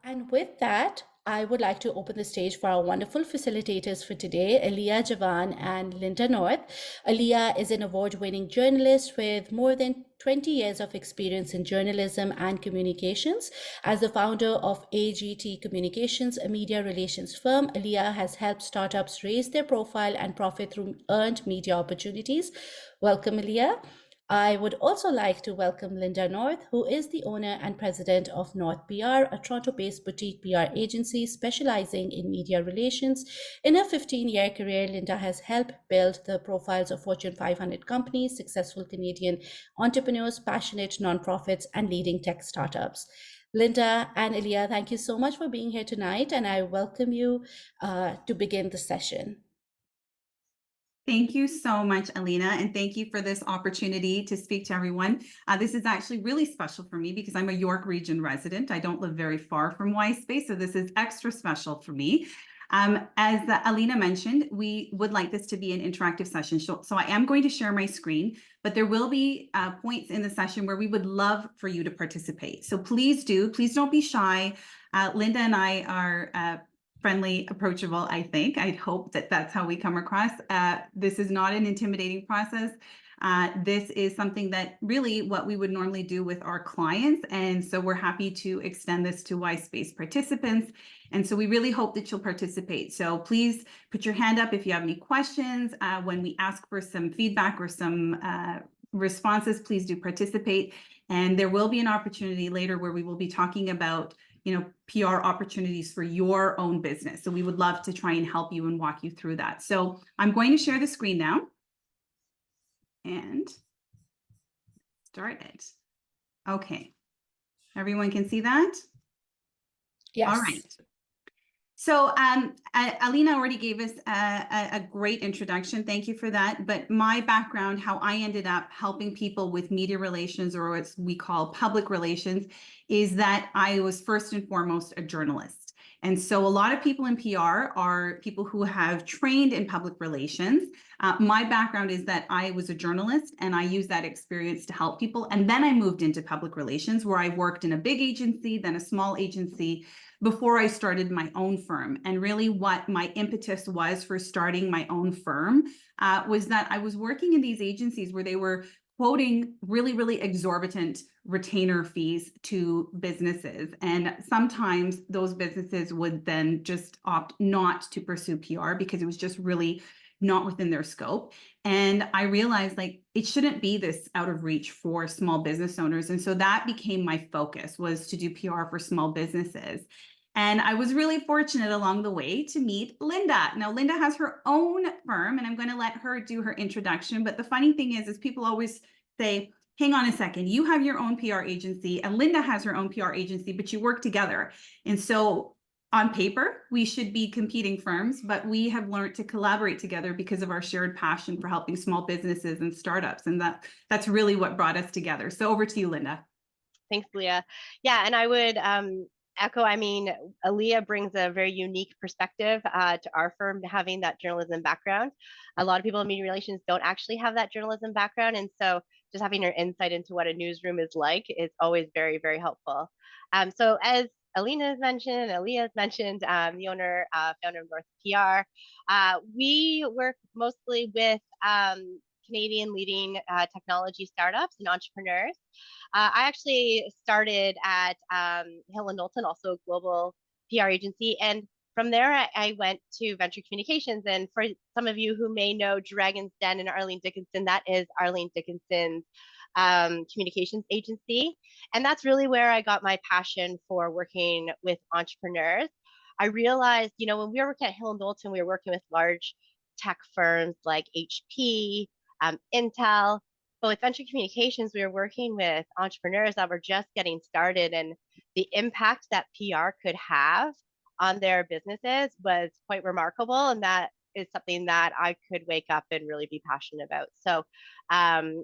And with that, I would like to open the stage for our wonderful facilitators for today, Aliyah Javan and Linda North. Aliyah is an award-winning journalist with more than 20 years of experience in journalism and communications. As the founder of AGT Communications, a media relations firm, Aliyah has helped startups raise their profile and profit through earned media opportunities. Welcome, Aliyah. I would also like to welcome Linda North, who is the owner and president of North PR, a Toronto based boutique PR agency specializing in media relations. In her 15-year career, Linda has helped build the profiles of Fortune 500 companies, successful Canadian entrepreneurs, passionate nonprofits, and leading tech startups. Linda and Ilya, thank you so much for being here tonight, and I welcome you to begin the session. Thank you so much, Alina, and thank you for this opportunity to speak to everyone. This is actually really special for me because I'm a York Region resident. I don't live very far from Y-Space, so this is extra special for me. As Alina mentioned, we would like this to be an interactive session. So I am going to share my screen, but there will be points in the session where we would love for you to participate. So please don't be shy. Linda and I are friendly, approachable, I think. I hope that that's how we come across. This is not an intimidating process. This is something that really what we would normally do with our clients. And so we're happy to extend this to Y-Space participants. And so we really hope that you'll participate. So please put your hand up if you have any questions. When we ask for some feedback or some responses, please do participate. And there will be an opportunity later where we will be talking about PR opportunities for your own business. So we would love to try and help you and walk you through that. So I'm going to share the screen now and start it. Okay. Everyone can see that? Yes. All right. So Alina already gave us a great introduction. Thank you for that. But my background, how I ended up helping people with media relations, or what we call public relations, is that I was first and foremost a journalist. And so a lot of people in PR are people who have trained in public relations. My background is that I was a journalist and I used that experience to help people. And then I moved into public relations, where I worked in a big agency, then a small agency, before I started my own firm. And really what my impetus was for starting my own firm was that I was working in these agencies where they were quoting really, really exorbitant retainer fees to businesses. And sometimes those businesses would then just opt not to pursue PR because it was just really not within their scope. And I realized it shouldn't be this out of reach for small business owners. And so that became my focus, was to do PR for small businesses. And I was really fortunate along the way to meet Linda. Now, Linda has her own firm, and I'm going to let her do her introduction. But the funny thing is people always say, hang on a second, you have your own PR agency and Linda has her own PR agency, but you work together. And so on paper, we should be competing firms, but we have learned to collaborate together because of our shared passion for helping small businesses and startups. And that's really what brought us together. So over to you, Linda. Thanks, Leah. Yeah, and I would echo, Aaliyah brings a very unique perspective to our firm, having that journalism background. A lot of people in media relations don't actually have that journalism background. And so just having her insight into what a newsroom is like is always very, very helpful. So as Alina has mentioned, Aaliyah has mentioned, the owner, founder of North PR, we work mostly with Canadian leading technology startups and entrepreneurs. I actually started at Hill & Knowlton, also a global PR agency. And from there, I went to Venture Communications. And for some of you who may know Dragon's Den and Arlene Dickinson, that is Arlene Dickinson's communications agency. And that's really where I got my passion for working with entrepreneurs. I realized, when we were working at Hill & Knowlton, we were working with large tech firms like HP, Intel. But with Venture Communications, we were working with entrepreneurs that were just getting started, and the impact that PR could have on their businesses was quite remarkable. And that is something that I could wake up and really be passionate about. So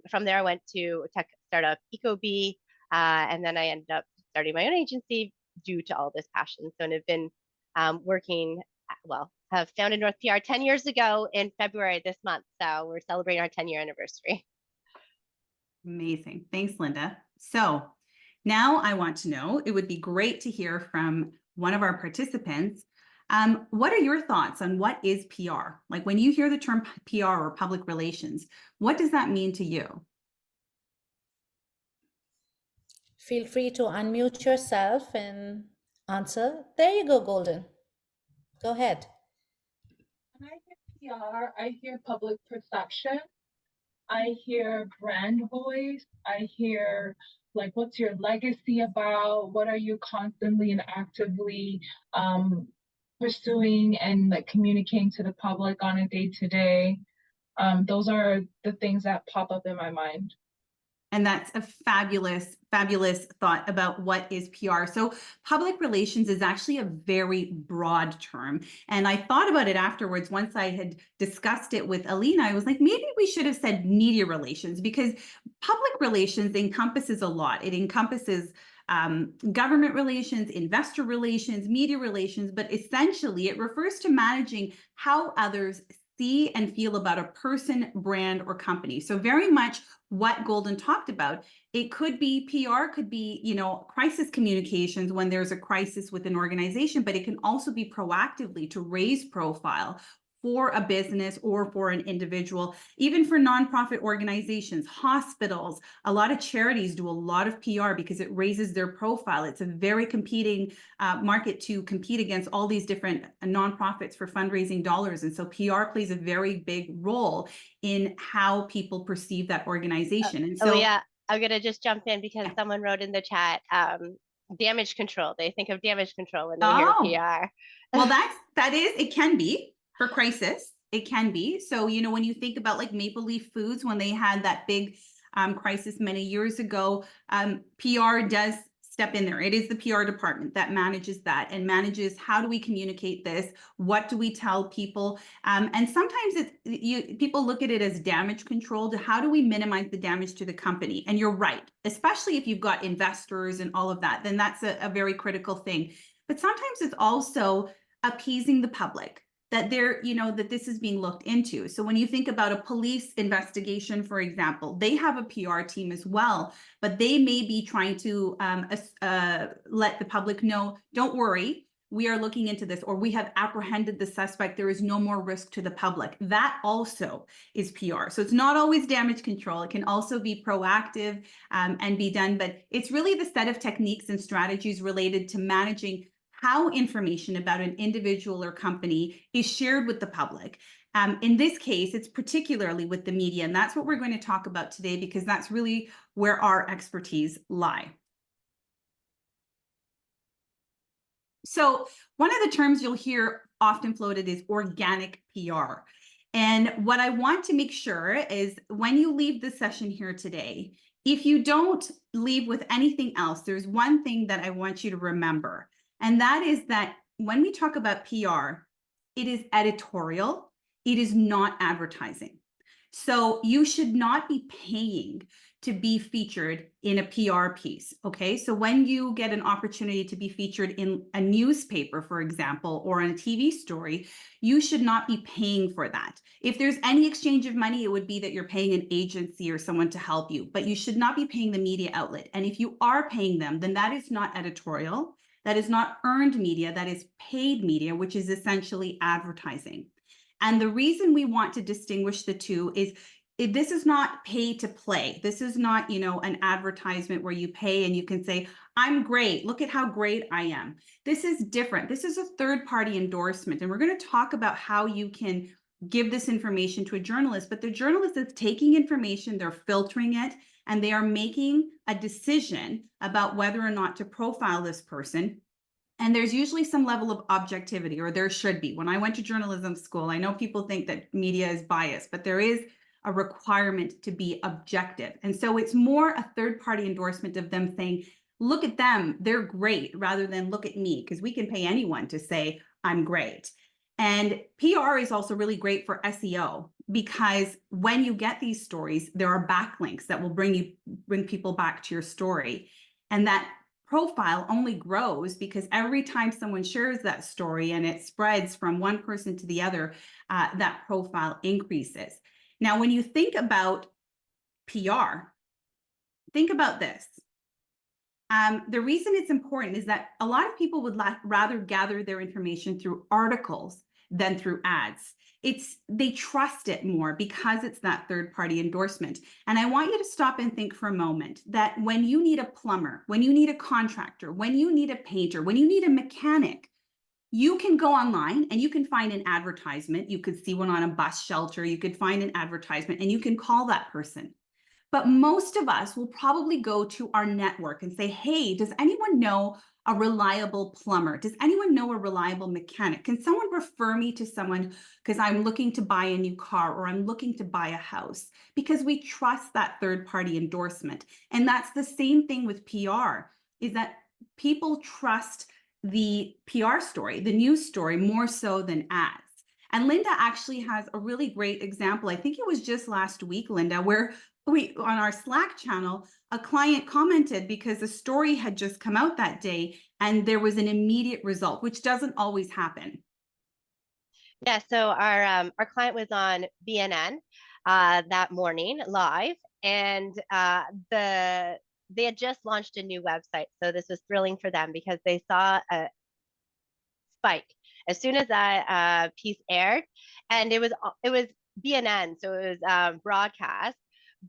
from there, I went to tech startup Ecobee, and then I ended up starting my own agency due to all this passion. So I've been working, have founded North PR 10 years ago in February this month. So we're celebrating our 10-year anniversary. Amazing. Thanks, Linda. So now I want to know, it would be great to hear from one of our participants. What are your thoughts on what is PR? Like when you hear the term PR or public relations, what does that mean to you? Feel free to unmute yourself and answer. There you go, Golden. Go ahead. When I hear PR, I hear public perception. I hear brand voice. I hear like, what's your legacy about? What are you constantly and actively pursuing and like communicating to the public on a day-to-day? Those are the things that pop up in my mind. And that's a fabulous, fabulous thought about what is PR. So public relations is actually a very broad term. And I thought about it afterwards. Once I had discussed it with Alina, I was like, maybe we should have said media relations, because public relations encompasses a lot. It encompasses government relations, investor relations, media relations, but essentially it refers to managing how others see and feel about a person, brand, or company. So very much what Golden talked about. It could be PR, could be, crisis communications when there's a crisis with an organization, but it can also be proactively to raise profile for a business or for an individual, even for nonprofit organizations, hospitals. A lot of charities do a lot of PR because it raises their profile. It's a very competing market to compete against all these different nonprofits for fundraising dollars. And so PR plays a very big role in how people perceive that organization. And so, yeah, I'm gonna just jump in because someone wrote in the chat, damage control. They think of damage control when they hear PR. Well, it can be for crisis. It can be. So, when you think about like Maple Leaf Foods, when they had that big crisis many years ago, PR does step in there. It is the PR department that manages that and manages how do we communicate this? What do we tell people? And sometimes people look at it as damage control. To how do we minimize the damage to the company? And you're right, especially if you've got investors and all of that, then that's a very critical thing. But sometimes it's also appeasing the public that that this is being looked into. So when you think about a police investigation, for example, they have a PR team as well, but they may be trying to let the public know, don't worry, we are looking into this, or we have apprehended the suspect. There is no more risk to the public. That also is PR. So it's not always damage control. It can also be proactive and be done, but it's really the set of techniques and strategies related to managing how information about an individual or company is shared with the public. In this case, it's particularly with the media, and that's what we're going to talk about today, because that's really where our expertise lie. So one of the terms you'll hear often floated is organic PR. And what I want to make sure is when you leave the session here today, if you don't leave with anything else, there's one thing that I want you to remember. And that is that when we talk about PR, it is editorial. It is not advertising. So you should not be paying to be featured in a PR piece, okay? So when you get an opportunity to be featured in a newspaper, for example, or in a TV story, you should not be paying for that. If there's any exchange of money, it would be that you're paying an agency or someone to help you, but you should not be paying the media outlet. And if you are paying them, then that is not editorial. That is not earned media, that is paid media, which is essentially advertising. And the reason we want to distinguish the two is this is not pay to play. This is not, an advertisement where you pay and you can say, I'm great. Look at how great I am. This is different. This is a third-party endorsement. And we're going to talk about how you can give this information to a journalist, but the journalist is taking information, they're filtering it, and they are making a decision about whether or not to profile this person. And there's usually some level of objectivity, or there should be. When I went to journalism school, I know people think that media is biased, but there is a requirement to be objective. And so it's more a third-party endorsement of them saying, look at them, they're great, rather than look at me, because we can pay anyone to say, I'm great. And PR is also really great for SEO, because when you get these stories, there are backlinks that will bring people back to your story. And that profile only grows because every time someone shares that story and it spreads from one person to the other, that profile increases. Now, when you think about PR, think about this. The reason it's important is that a lot of people would rather gather their information through articles than through ads. They trust it more because it's that third party endorsement. And I want you to stop and think for a moment that when you need a plumber, when you need a contractor, when you need a painter, when you need a mechanic, you can go online and you can find an advertisement. You could see one on a bus shelter. You could find an advertisement and you can call that person. But most of us will probably go to our network and say, hey, does anyone know a reliable plumber? Does anyone know a reliable mechanic? Can someone refer me to someone because I'm looking to buy a new car or I'm looking to buy a house? Because we trust that third party endorsement. And that's the same thing with PR, is that people trust the PR story, the news story, more so than ads. And Linda actually has a really great example. I think it was just last week, Linda, where on our Slack channel, a client commented because the story had just come out that day and there was an immediate result, which doesn't always happen. Yeah, so our client was on BNN that morning live, and they had just launched a new website. So this was thrilling for them because they saw a spike as soon as that piece aired, and it was BNN, so it was broadcast.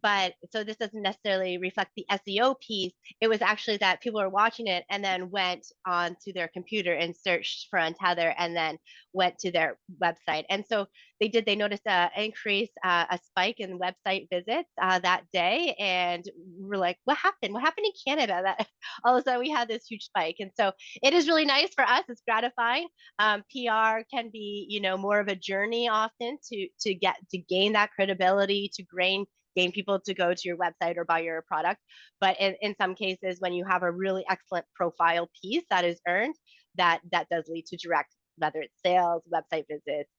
But so this doesn't necessarily reflect the SEO piece. It was actually that people were watching it and then went onto their computer and searched for Untether and then went to their website. And so they noticed an increase, a spike in website visits that day. And we're like, what happened? What happened in Canada that all of a sudden we had this huge spike? And so it is really nice for us. It's gratifying. PR can be, more of a journey often to gain that credibility, to gain people to go to your website or buy your product. But in some cases, when you have a really excellent profile piece that is earned, that does lead to direct, whether it's sales, website visits,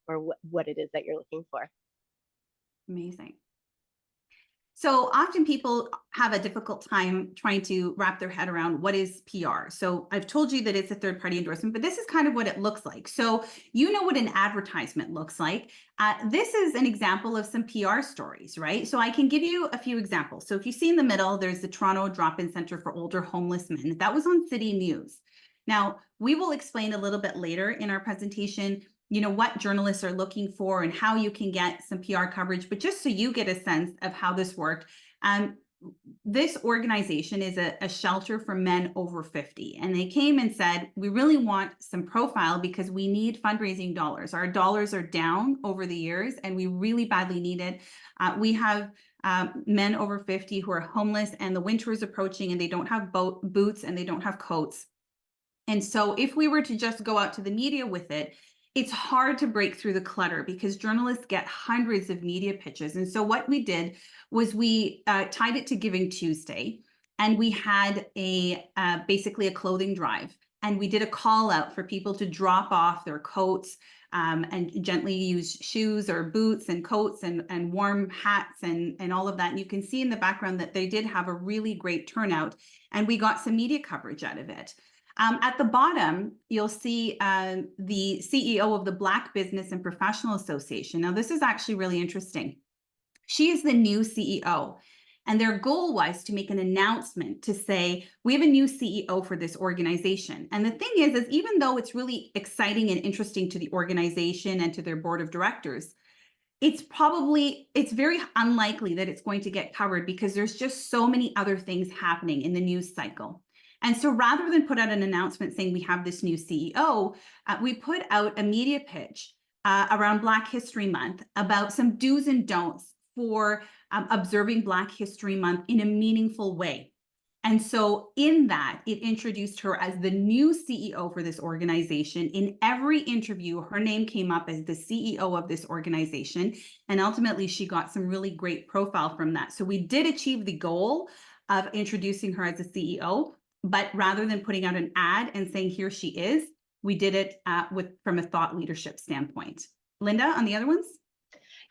or what it is that you're looking for. Amazing. So often people have a difficult time trying to wrap their head around what is PR. So I've told you that it's a third party endorsement, but this is kind of what it looks like. So you know what an advertisement looks like. This is an example of some PR stories, right? So I can give you a few examples. So if you see in the middle, there's the Toronto Drop-in Center for Older Homeless Men. That was on City News. Now, we will explain a little bit later in our presentation what journalists are looking for and how you can get some PR coverage. But just so you get a sense of how this worked, this organization is a shelter for men over 50. And they came and said, we really want some profile because we need fundraising dollars. Our dollars are down over the years and we really badly need it. We have men over 50 who are homeless and the winter is approaching and they don't have boots and they don't have coats. And so if we were to just go out to the media with it, it's hard to break through the clutter because journalists get hundreds of media pitches. And so what we did was we tied it to Giving Tuesday, and we had basically a clothing drive. And we did a call out for people to drop off their coats and gently use shoes or boots and coats and warm hats and all of that. And you can see in the background that they did have a really great turnout, and we got some media coverage out of it. At the bottom, you'll see the CEO of the Black Business and Professional Association. Now, this is actually really interesting. She is the new CEO, and their goal was to make an announcement to say, we have a new CEO for this organization. And the thing is even though it's really exciting and interesting to the organization and to their board of directors, it's very unlikely that it's going to get covered because there's just so many other things happening in the news cycle. And so rather than put out an announcement saying we have this new CEO, we put out a media pitch around Black History Month about some do's and don'ts for observing Black History Month in a meaningful way. And so in that, it introduced her as the new CEO for this organization. In every interview, her name came up as the CEO of this organization. And ultimately, she got some really great profile from that. So we did achieve the goal of introducing her as a CEO. But rather than putting out an ad and saying, here she is, we did it from a thought leadership standpoint. Linda, on the other ones?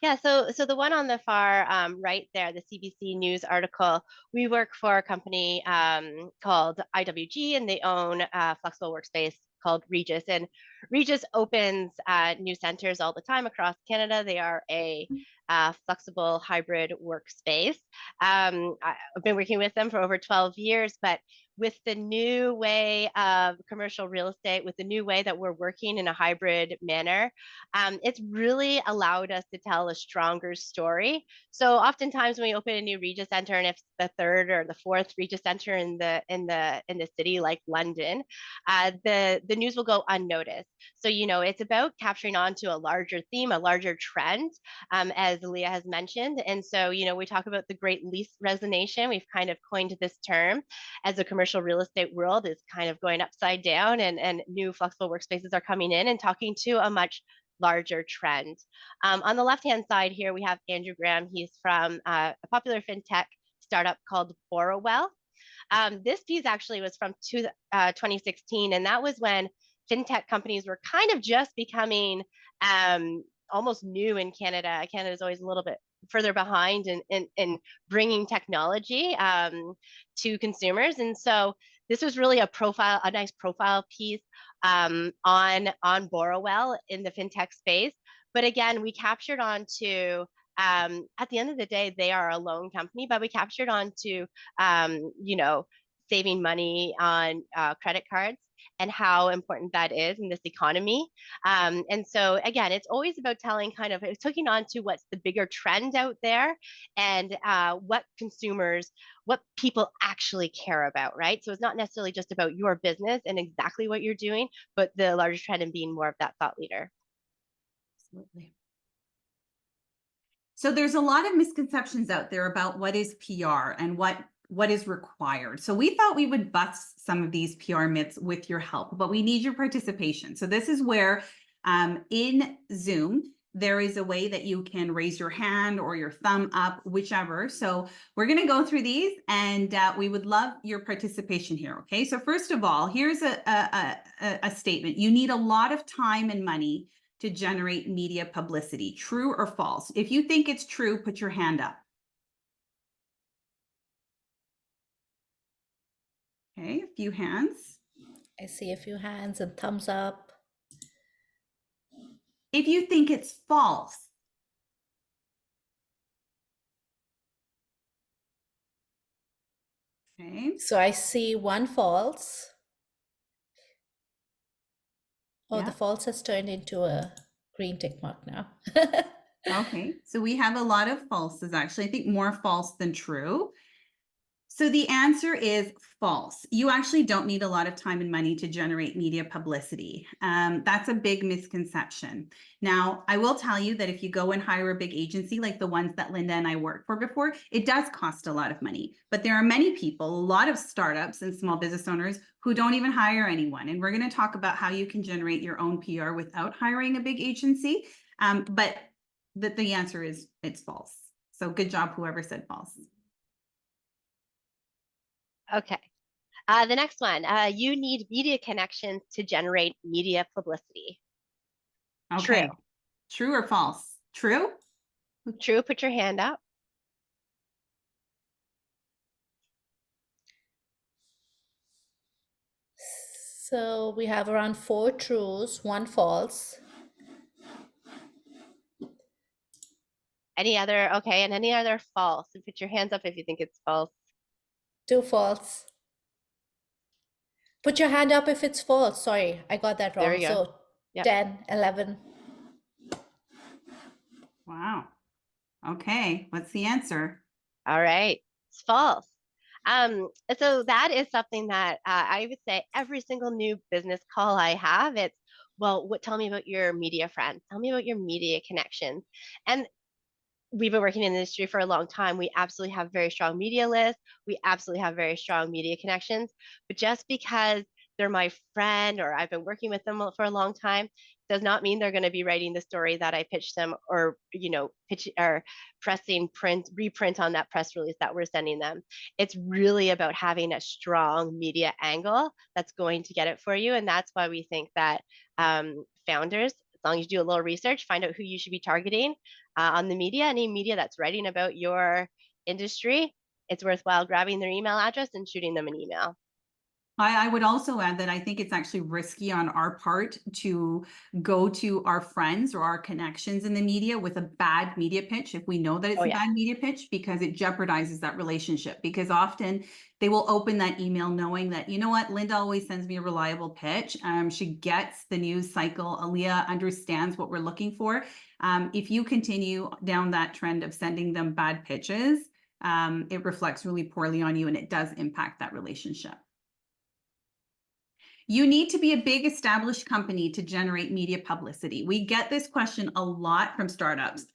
Yeah, so the one on the far right there, the CBC News article, we work for a company called IWG, and they own a flexible workspace called Regis. And Regis opens new centers all the time across Canada. They are a flexible hybrid workspace. I've been working with them for over 12 years, but with the new way of commercial real estate, with the new way that we're working in a hybrid manner, it's really allowed us to tell a stronger story. So oftentimes when we open a new Regis Center, and if it's the third or the fourth Regis Center in the city like London, the news will go unnoticed. So it's about capturing onto a larger theme, a larger trend, as Leah has mentioned. And so we talk about the great lease resignation. We've kind of coined this term as the commercial real estate world is kind of going upside down, and new flexible workspaces are coming in and talking to a much larger trend. On the left-hand side here, we have Andrew Graham. He's from a popular fintech startup called Borrowell. This piece actually was from 2016, and that was when fintech companies were kind of just becoming almost new in Canada. Canada is always a little bit further behind in bringing technology to consumers, and so this was really a nice profile piece on Borrowell in the fintech space. But again, we captured onto at the end of the day, they are a loan company, but we captured onto saving money on credit cards and how important that is in this economy. And so again, it's always about telling it's hooking on to what's the bigger trend out there, and what people actually care about, right? So it's not necessarily just about your business and exactly what you're doing, but the larger trend and being more of that thought leader. Absolutely. So there's a lot of misconceptions out there about what is PR and what is required. So we thought we would bust some of these PR myths with your help, but we need your participation. So this is where in Zoom, there is a way that you can raise your hand or your thumb up, whichever. So we're going to go through these, and we would love your participation here. Okay. So first of all, here's a statement. You need a lot of time and money to generate media publicity. True or false? If you think it's true, put your hand up. Okay, a few hands. I see a few hands and thumbs up. If you think it's false. Okay. So I see one false. Oh, Yeah. the false has turned into a green tick mark now. Okay, so we have a lot of falses, actually. I think more false than true. So the answer is false. You actually don't need a lot of time and money to generate media publicity. That's a big misconception. Now, I will tell you that if you go and hire a big agency like the ones that Linda and I worked for before, it does cost a lot of money. But there are many people, a lot of startups and small business owners who don't even hire anyone. And we're going to talk about how you can generate your own PR without hiring a big agency. But the answer is it's false. So good job, whoever said false. Okay. The next one, you need media connections to generate media publicity. Okay. True. True or false? True? True, put your hand up. So we have around 4 trues, 1 false. Any other, okay, and any other false? And put your hands up if you think it's false. 2 false. Put your hand up if it's false. Sorry, I got that wrong. There you go. So Yep. 10, 11. Wow. Okay, what's the answer? All right, it's false. So that is something that I would say every single new business call I have, it's, well, tell me about your media friends. Tell me about your media connections. And we've been working in the industry for a long time. We absolutely have very strong media lists. We absolutely have very strong media connections. But just because they're my friend or I've been working with them for a long time does not mean they're going to be writing the story that I pitched them, or pitch or pressing reprint on that press release that we're sending them. It's really about having a strong media angle that's going to get it for you. And that's why we think that founders, as long as you do a little research, find out who you should be targeting on the media, any media that's writing about your industry, it's worthwhile grabbing their email address and shooting them an email. I would also add that I think it's actually risky on our part to go to our friends or our connections in the media with a bad media pitch if we know that it's Oh a yeah. bad media pitch, because it jeopardizes that relationship. Because often they will open that email knowing that, you know what, Linda always sends me a reliable pitch. She gets the news cycle. Aaliyah understands what we're looking for. If you continue down that trend of sending them bad pitches, it reflects really poorly on you, and it does impact that relationship. You need to be a big established company to generate media publicity. We get this question a lot from startups,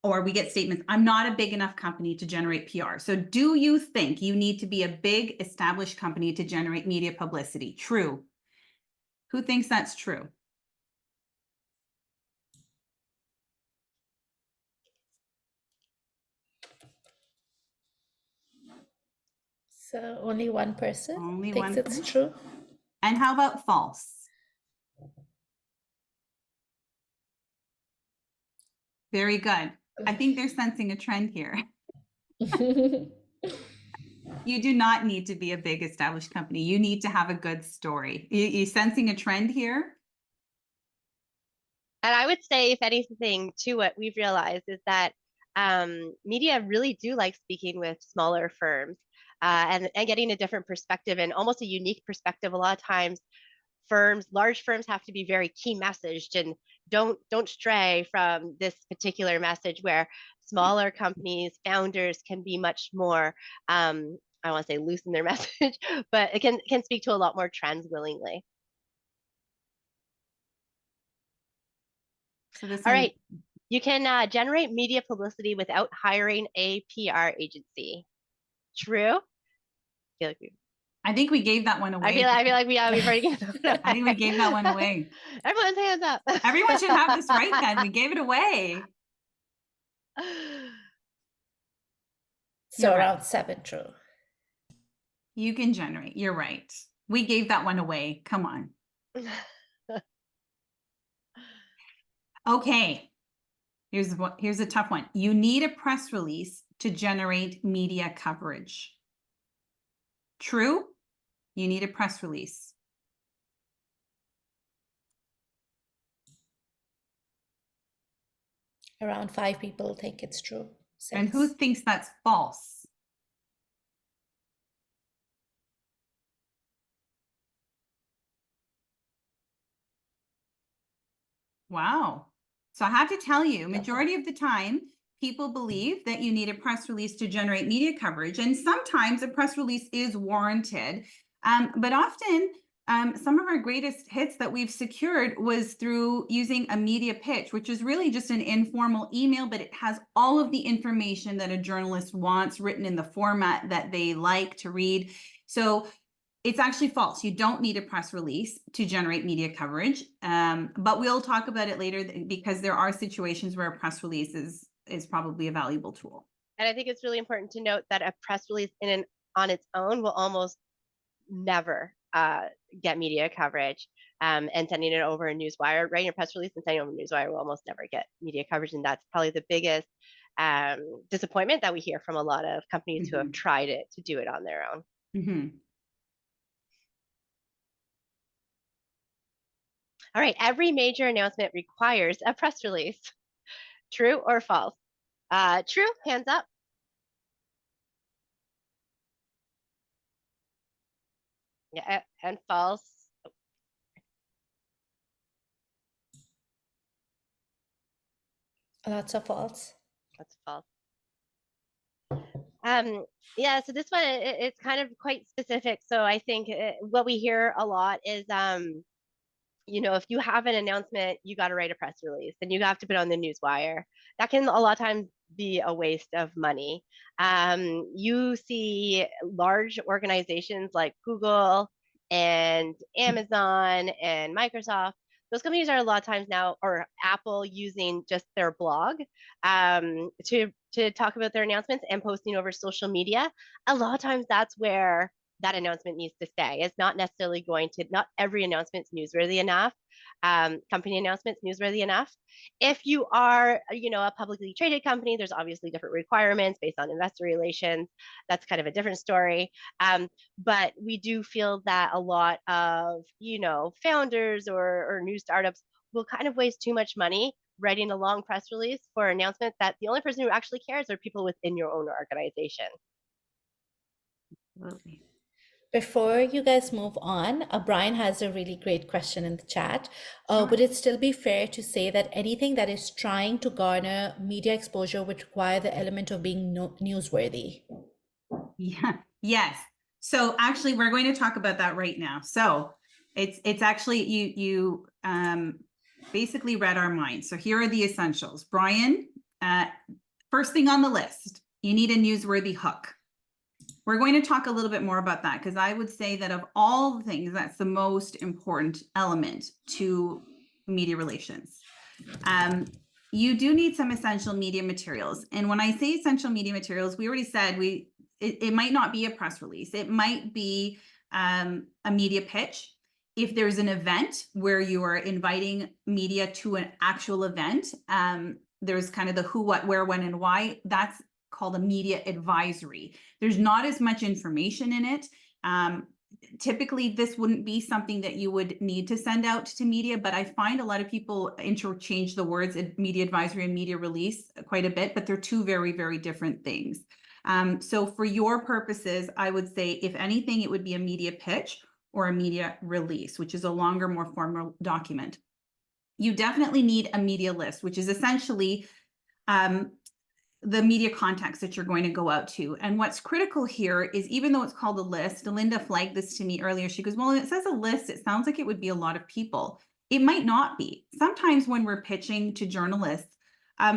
or we get statements, I'm not a big enough company to generate PR. So do you think you need to be a big established company to generate media publicity? True. Who thinks that's true? So only one person Only thinks one it's person. true. And how about false? Very good. I think they're sensing a trend here. You do not need to be a big established company. You need to have a good story. You sensing a trend here? And I would say, if anything, too, what we've realized is that media really do like speaking with smaller firms and getting a different perspective and almost a unique perspective. A lot of times, large firms have to be very key messaged and don't stray from this particular message, where smaller companies, founders can be much more, I don't want to say loose in their message, but it can speak to a lot more trends willingly. So this All one, right. You can generate media publicity without hiring a PR agency. True? I think we gave that one away. I feel like we've already given that one away. I think we gave that one away. Everyone's hands up. Everyone should have this right then. We gave it away. So You're right. around 7 true. You can generate. You're right. We gave that one away. Come on. Okay. Here's a tough one. You need a press release to generate media coverage. True? You need a press release. Around 5 people think it's true. 6. And who thinks that's false? Wow. So I have to tell you, majority of the time, people believe that you need a press release to generate media coverage. And sometimes a press release is warranted. But often, some of our greatest hits that we've secured was through using a media pitch, which is really just an informal email, but it has all of the information that a journalist wants written in the format that they like to read. So it's actually false. You don't need a press release to generate media coverage, but we'll talk about it later because there are situations where a press release is probably a valuable tool. And I think it's really important to note that a press release on its own will almost never get media coverage. And sending it over a newswire, writing a press release and sending it over a newswire will almost never get media coverage. And that's probably the biggest disappointment that we hear from a lot of companies who have tried it to do it on their own. All right, every major announcement requires a press release. True or false? True, hands up. Yeah, and false. Lots of false. That's false. Yeah, so this one, it's kind of quite specific. So I think what we hear a lot is, if you have an announcement, you got to write a press release and you have to put it on the newswire. That can a lot of times be a waste of money. You see large organizations like Google and Amazon and Microsoft. Those companies are a lot of times now, or Apple, using just their blog to talk about their announcements and posting over social media. A lot of times that's where that announcement needs to stay. It's not necessarily not every announcement's newsworthy enough. Company announcements newsworthy enough. If you are, a publicly traded company, there's obviously different requirements based on investor relations. That's kind of a different story. But we do feel that a lot of, founders or new startups will kind of waste too much money writing a long press release for announcements that the only person who actually cares are people within your own organization. Absolutely. Before you guys move on, Brian has a really great question in the chat. Sure. Would it still be fair to say that anything that is trying to garner media exposure would require the element of being newsworthy? Yeah. Yes. So actually, we're going to talk about that right now. So it's actually you basically read our minds. So here are the essentials. Brian, first thing on the list, you need a newsworthy hook. We're going to talk a little bit more about that because I would say that of all the things, that's the most important element to media relations. You do need some essential media materials. And when I say essential media materials, we already said it might not be a press release. It might be a media pitch. If there's an event where you are inviting media to an actual event, there's kind of the who, what, where, when, and why. That's called a media advisory. There's not as much information in it. Typically, this wouldn't be something that you would need to send out to media, but I find a lot of people interchange the words media advisory and media release quite a bit, but they're two very, very different things. So for your purposes, I would say, if anything, it would be a media pitch or a media release, which is a longer, more formal document. You definitely need a media list, which is essentially the media contacts that you're going to go out to. And what's critical here is, even though it's called a list, Linda flagged this to me earlier. She goes, well, it says a list. It sounds like it would be a lot of people. It might not be. Sometimes when we're pitching to journalists,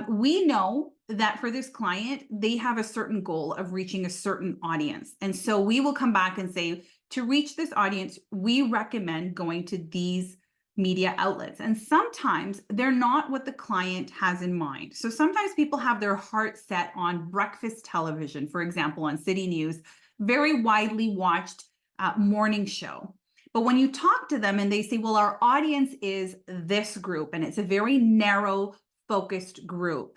we know that for this client, they have a certain goal of reaching a certain audience. And so we will come back and say, to reach this audience, we recommend going to these media outlets. And sometimes they're not what the client has in mind. So sometimes people have their heart set on breakfast television, for example, on City News, very widely watched morning show. But when you talk to them and they say, well, our audience is this group, and it's a very narrow focused group,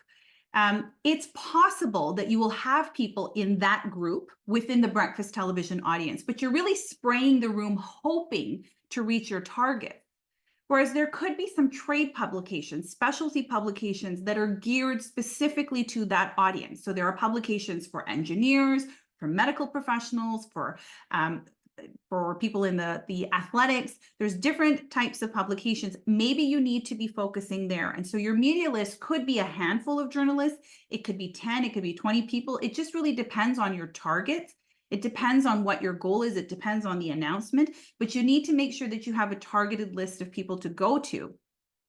it's possible that you will have people in that group within the breakfast television audience, but you're really spraying the room hoping to reach your target. Whereas there could be some trade publications, specialty publications that are geared specifically to that audience. So there are publications for engineers, for medical professionals, for people in the athletics. There's different types of publications. Maybe you need to be focusing there. And so your media list could be a handful of journalists. It could be 10, it could be 20 people. It just really depends on your targets. It depends on what your goal is. It depends on the announcement, but you need to make sure that you have a targeted list of people to go to,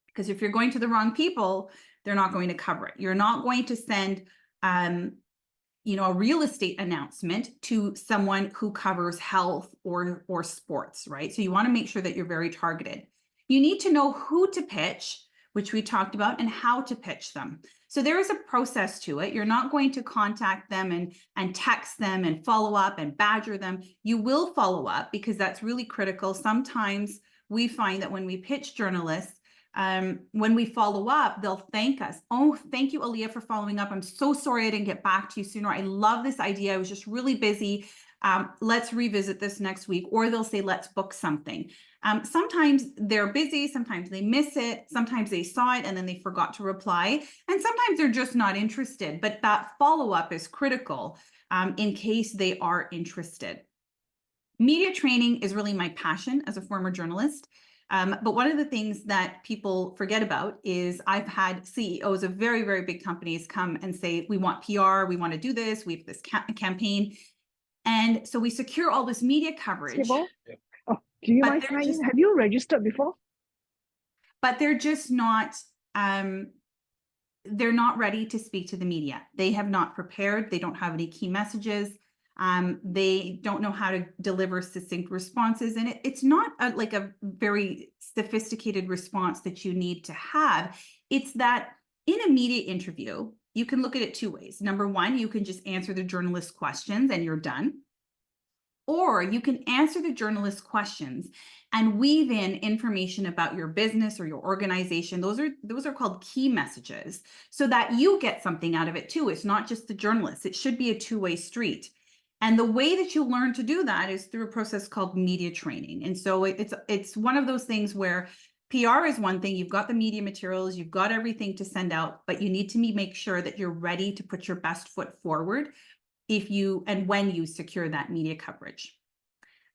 because if you're going to the wrong people, they're not going to cover it. You're not going to send, a real estate announcement to someone who covers health or sports, right? So you want to make sure that you're very targeted. You need to know who to pitch, which we talked about, and how to pitch them. So there is a process to it. You're not going to contact them and text them and follow up and badger them. You will follow up, because that's really critical. Sometimes we find that when we pitch journalists, when we follow up, they'll thank us. Oh, thank you, Aaliyah, for following up. I'm so sorry I didn't get back to you sooner. I love this idea. I was just really busy. Let's revisit this next week. Or they'll say, let's book something. Sometimes they're busy, sometimes they miss it, sometimes they saw it and then they forgot to reply, and sometimes they're just not interested. But that follow-up is critical in case they are interested. Media training is really my passion as a former journalist. But one of the things that people forget about is I've had CEOs of very, very big companies come and say, we want PR, we want to do this, we have this campaign. And so we secure all this media coverage. Oh, do you mind saying, have you registered before? But they're just not, they're not ready to speak to the media. They have not prepared. They don't have any key messages. They don't know how to deliver succinct responses. And it's not like a very sophisticated response that you need to have. It's that in a media interview, you can look at it two ways. Number one, you can just answer the journalist questions and you're done. Or you can answer the journalist's questions and weave in information about your business or your organization. Those are called key messages, so that you get something out of it too. It's not just the journalist. It should be a two-way street. And the way that you learn to do that is through a process called media training. And so it's one of those things where PR is one thing. You've got the media materials, you've got everything to send out, but you need to make sure that you're ready to put your best foot forward if you and when you secure that media coverage.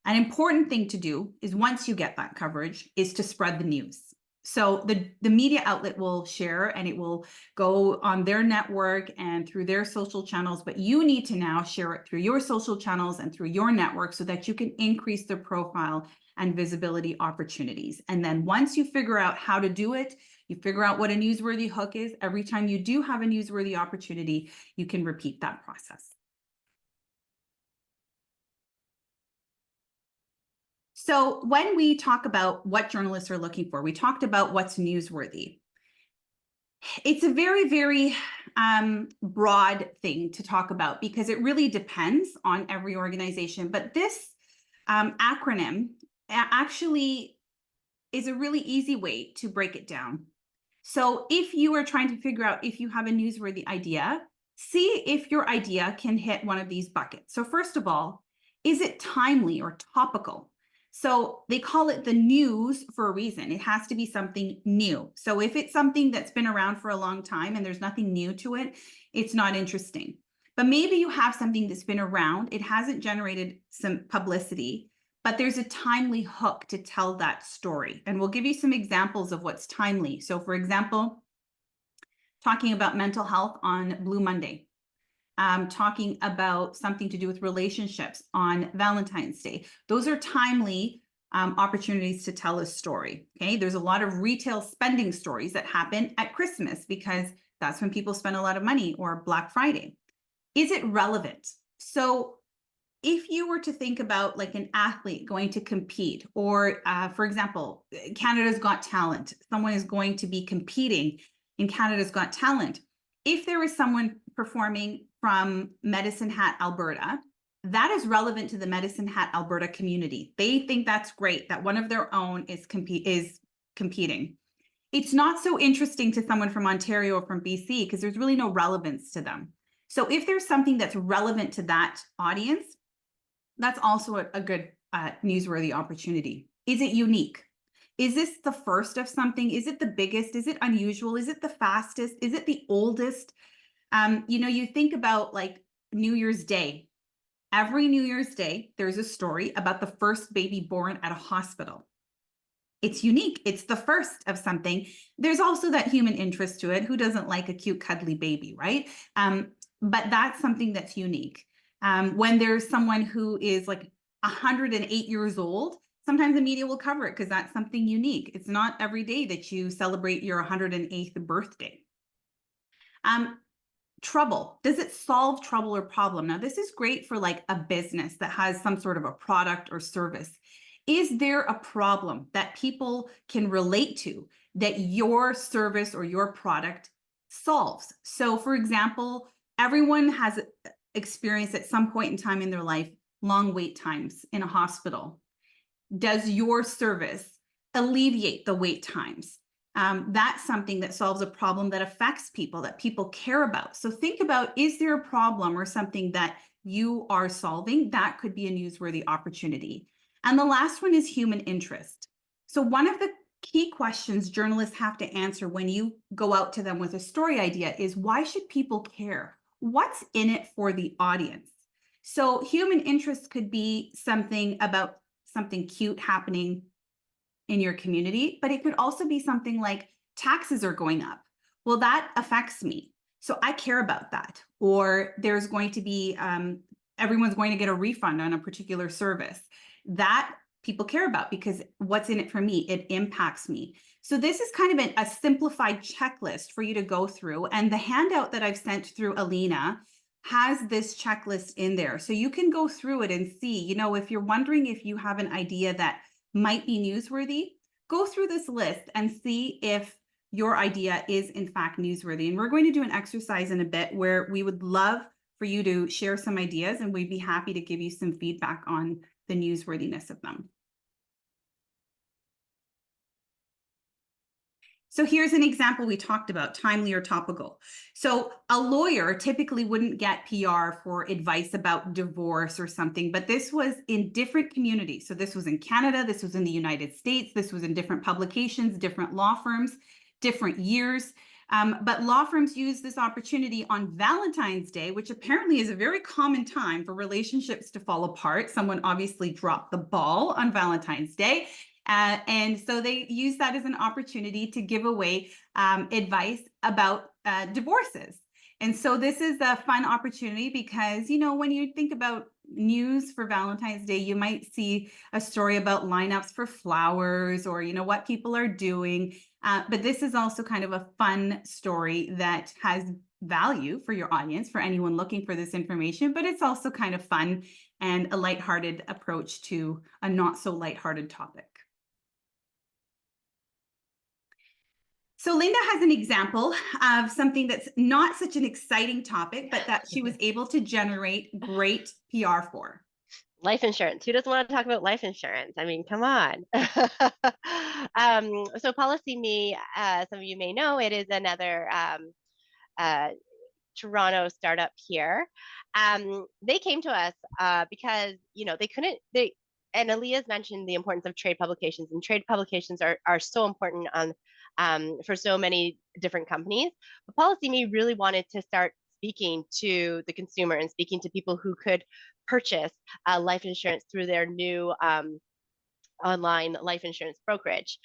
An important thing to do is, once you get that coverage, is to spread the news. So the media outlet will share, and it will go on their network and through their social channels, but you need to now share it through your social channels and through your network so that you can increase their profile and visibility opportunities. And then once you figure out how to do it, you figure out what a newsworthy hook is, every time you do have a newsworthy opportunity, you can repeat that process. So when we talk about what journalists are looking for, we talked about what's newsworthy. It's a very, very broad thing to talk about because it really depends on every organization. But this acronym actually is a really easy way to break it down. So if you are trying to figure out if you have a newsworthy idea, see if your idea can hit one of these buckets. So first of all, is it timely or topical? So they call it the news for a reason. It has to be something new. So if it's something that's been around for a long time and there's nothing new to it, it's not interesting. But maybe you have something that's been around, it hasn't generated some publicity, but there's a timely hook to tell that story. And we'll give you some examples of what's timely. So for example, talking about mental health on Blue Monday, talking about something to do with relationships on Valentine's Day. Those are timely opportunities to tell a story. Okay, there's a lot of retail spending stories that happen at Christmas because that's when people spend a lot of money, or Black Friday. Is it relevant? So if you were to think about like an athlete going to compete, or for example, Canada's Got Talent, someone is going to be competing in Canada's Got Talent. If there is someone performing from Medicine Hat, Alberta, that is relevant to the Medicine Hat, Alberta community. They think that's great that one of their own is competing. It's not so interesting to someone from Ontario or from BC because there's really no relevance to them. So if there's something that's relevant to that audience, that's also a good newsworthy opportunity. Is it unique? Is this the first of something? Is it the biggest? Is it unusual? Is it the fastest? Is it the oldest? You think about like New Year's Day. Every New Year's Day, there's a story about the first baby born at a hospital. It's unique. It's the first of something. There's also that human interest to it. Who doesn't like a cute, cuddly baby, right? But that's something that's unique. When there's someone who is like 108 years old, sometimes the media will cover it because that's something unique. It's not every day that you celebrate your 108th birthday. Trouble. Does it solve trouble or problem? Now, this is great for like a business that has some sort of a product or service. Is there a problem that people can relate to that your service or your product solves? So for example, everyone has experienced at some point in time in their life long wait times in a hospital. Does your service alleviate the wait times? That's something that solves a problem that affects people, that people care about. So think about, is there a problem or something that you are solving? That could be a newsworthy opportunity. And the last one is human interest. So one of the key questions journalists have to answer when you go out to them with a story idea is, why should people care? What's in it for the audience? So human interest could be something about something cute happening in your community, but it could also be something like taxes are going up. Well, that affects me, so I care about that. Or there's going to be, everyone's going to get a refund on a particular service. That people care about because what's in it for me? It impacts me. So this is kind of a simplified checklist for you to go through. And the handout that I've sent through Alina has this checklist in there. So you can go through it and see, if you're wondering if you have an idea that might be newsworthy, go through this list and see if your idea is in fact newsworthy. And we're going to do an exercise in a bit where we would love for you to share some ideas, and we'd be happy to give you some feedback on the newsworthiness of them. So here's an example we talked about, timely or topical. So a lawyer typically wouldn't get PR for advice about divorce or something, but this was in different communities. So this was in Canada, this was in the United States, this was in different publications, different law firms, different years. But law firms use this opportunity on Valentine's Day, which apparently is a very common time for relationships to fall apart. Someone obviously dropped the ball on Valentine's Day. And so they use that as an opportunity to give away advice about divorces. And so this is a fun opportunity because, you know, when you think about news for Valentine's Day, you might see a story about lineups for flowers or, you know, what people are doing. But this is also kind of a fun story that has value for your audience, for anyone looking for this information, but it's also kind of fun and a lighthearted approach to a not so lighthearted topic. So Linda has an example of something that's not such an exciting topic, but that she was able to generate great PR for. Life insurance. Who doesn't want to talk about life insurance? I mean, come on. So Policy Me, some of you may know, it is another Toronto startup here. They came to us because, you know, and Aaliyah's mentioned the importance of trade publications, and trade publications are so important for so many different companies. But Policy Me really wanted to start speaking to the consumer and speaking to people who could purchase life insurance through their new online life insurance brokerage.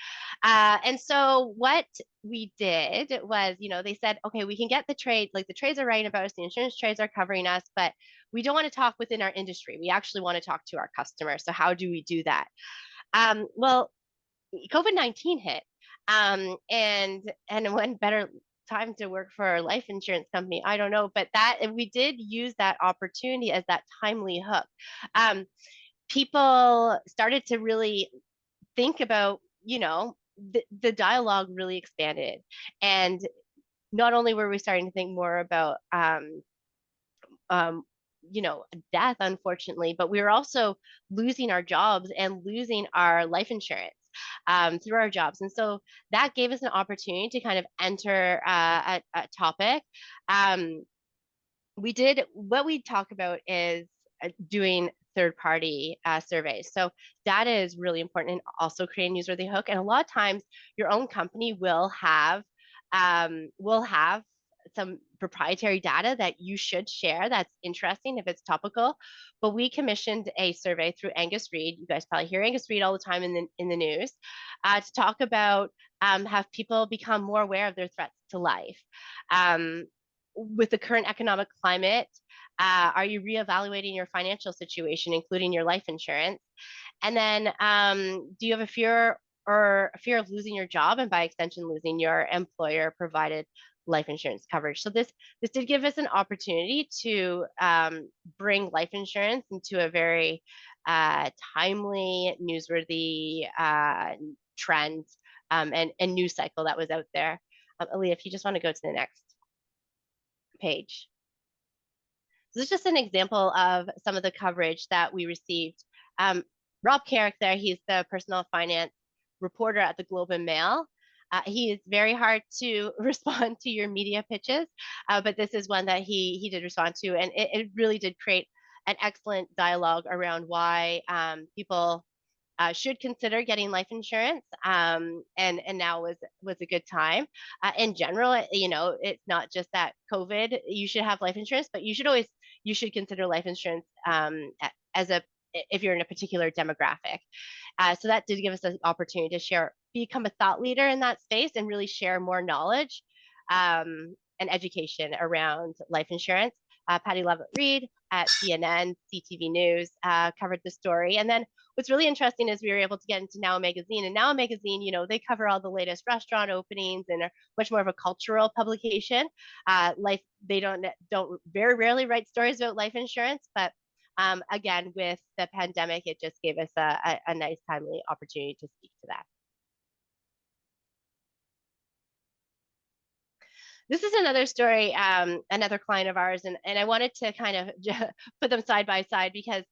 And so what we did was, you know, they said, okay, we can get the trade, like the trades are writing about us, the insurance trades are covering us, but we don't want to talk within our industry. We actually want to talk to our customers. So how do we do that? Well, COVID-19 hit, and when better time to work for a life insurance company, I don't know, but that we did use that opportunity as that timely hook. People started to really think about, you know, the dialogue really expanded, and not only were we starting to think more about you know, death, unfortunately, but we were also losing our jobs and losing our life insurance through our jobs. And so that gave us an opportunity to kind of enter a topic. What we talk about is doing third-party surveys. So data is really important, and also creating newsworthy hook. And a lot of times your own company will have some proprietary data that you should share that's interesting if it's topical. But we commissioned a survey through Angus Reid. You guys probably hear Angus Reid all the time in the news, to talk about have people become more aware of their threats to life. With the current economic climate, are you reevaluating your financial situation, including your life insurance? And then, do you have a fear of losing your job, and by extension, losing your employer provided life insurance coverage? So this did give us an opportunity to bring life insurance into a very timely, newsworthy trend and news cycle that was out there. Aaliyah, if you just want to go to the next page. So this is just an example of some of the coverage that we received. Rob Carrick there, he's the personal finance reporter at the Globe and Mail. He is very hard to respond to your media pitches, but this is one that he did respond to, and it really did create an excellent dialogue around why people should consider getting life insurance, and now was a good time. In general, you know, it's not just that COVID, you should have life insurance, but you should consider life insurance if you're in a particular demographic. So that did give us an opportunity to become a thought leader in that space and really share more knowledge and education around life insurance. Patty Levitt-Reid at CNN, CTV News covered the story. And then what's really interesting is we were able to get into Now Magazine. And Now Magazine, you know, they cover all the latest restaurant openings and are much more of a cultural publication. They don't very rarely write stories about life insurance, but again, with the pandemic, it just gave us a nice, timely opportunity to speak to that. this is another story, another client of ours, and I wanted to kind of put them side by side because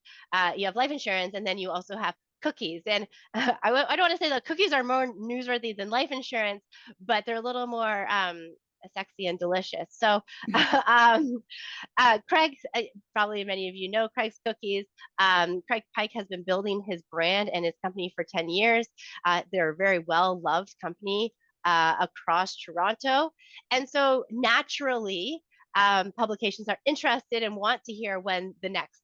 you have life insurance and then you also have cookies. And I don't want to say that cookies are more newsworthy than life insurance, but they're a little more sexy and delicious. So um, Craig, probably many of you know Craig's Cookies. Craig Pike has been building his brand and his company for 10 years. They're a very well loved company across Toronto. And so naturally, publications are interested and want to hear when the next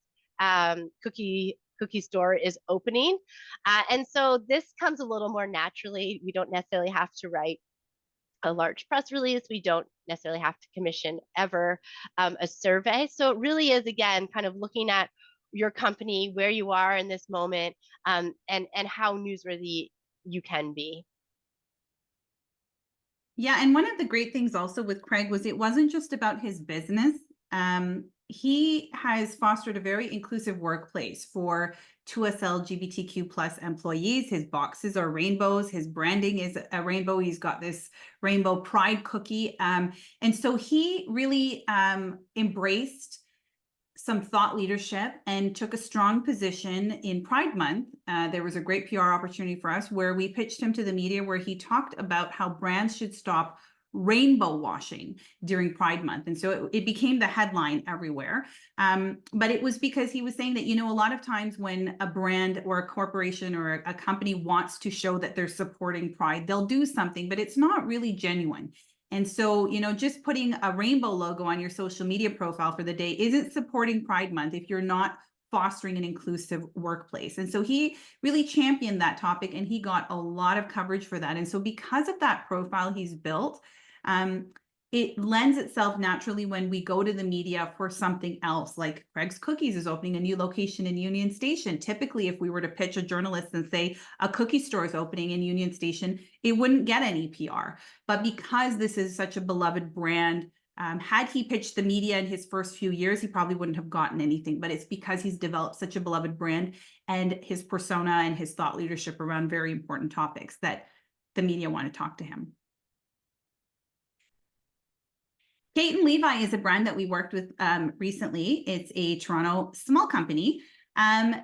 cookie store is opening. And so this comes a little more naturally. We don't necessarily have to write a large press release. We don't necessarily have to commission ever a survey. So it really is, again, kind of looking at your company, where you are in this moment, and how newsworthy you can be. Yeah, and one of the great things also with Craig was it wasn't just about his business. He has fostered a very inclusive workplace for 2SL LGBTQ plus employees. His boxes are rainbows. His branding is a rainbow. He's got this rainbow pride cookie. And so he really embraced some thought leadership and took a strong position in Pride Month. There was a great PR opportunity for us where we pitched him to the media, where he talked about how brands should stop rainbow washing during Pride Month. And so it became the headline everywhere. But it was because he was saying that, a lot of times when a brand or a corporation or a company wants to show that they're supporting Pride, they'll do something, but it's not really genuine. And so, just putting a rainbow logo on your social media profile for the day isn't supporting Pride Month if you're not fostering an inclusive workplace. And so he really championed that topic and he got a lot of coverage for that. And so because of that profile he's built, it lends itself naturally when we go to the media for something else, like Craig's Cookies is opening a new location in Union Station. Typically, if we were to pitch a journalist and say a cookie store is opening in Union Station, it wouldn't get any PR. But because this is such a beloved brand, had he pitched the media in his first few years, he probably wouldn't have gotten anything. But it's because he's developed such a beloved brand and his persona and his thought leadership around very important topics that the media want to talk to him. Kate and Levi is a brand that we worked with recently. It's a Toronto small company.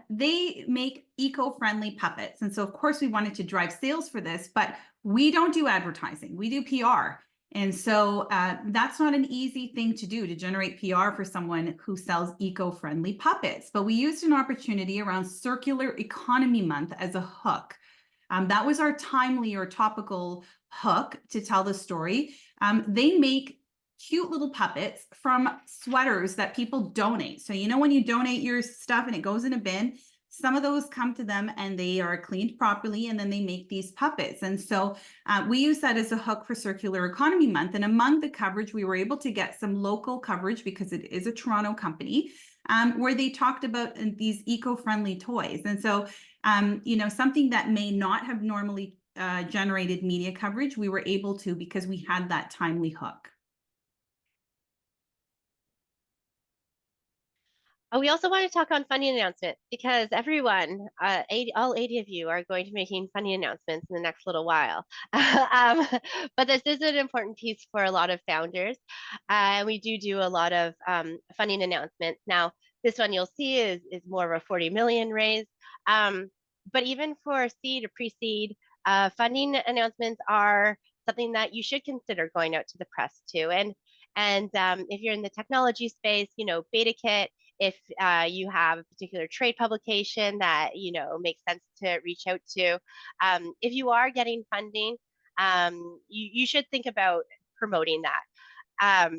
They make eco-friendly puppets. And so, of course, we wanted to drive sales for this, but we don't do advertising. We do PR. And so that's not an easy thing to do, to generate PR for someone who sells eco-friendly puppets. But we used an opportunity around Circular Economy Month as a hook. That was our timely or topical hook to tell the story. They make cute little puppets from sweaters that people donate. So, when you donate your stuff and it goes in a bin, some of those come to them and they are cleaned properly, and then they make these puppets. And so we use that as a hook for Circular Economy Month. And among the coverage, we were able to get some local coverage because it is a Toronto company, where they talked about these eco-friendly toys. And so, something that may not have normally generated media coverage, we were able to because we had that timely hook. We also want to talk on funding announcements because everyone, all 80 of you, are going to be making funding announcements in the next little while. But this is an important piece for a lot of founders. And we do a lot of funding announcements. Now, this one you'll see is more of a 40 million raise. But even for seed or pre-seed, funding announcements are something that you should consider going out to the press too. And if you're in the technology space, Beta Kit, if you have a particular trade publication that makes sense to reach out to. If you are getting funding, you should think about promoting that.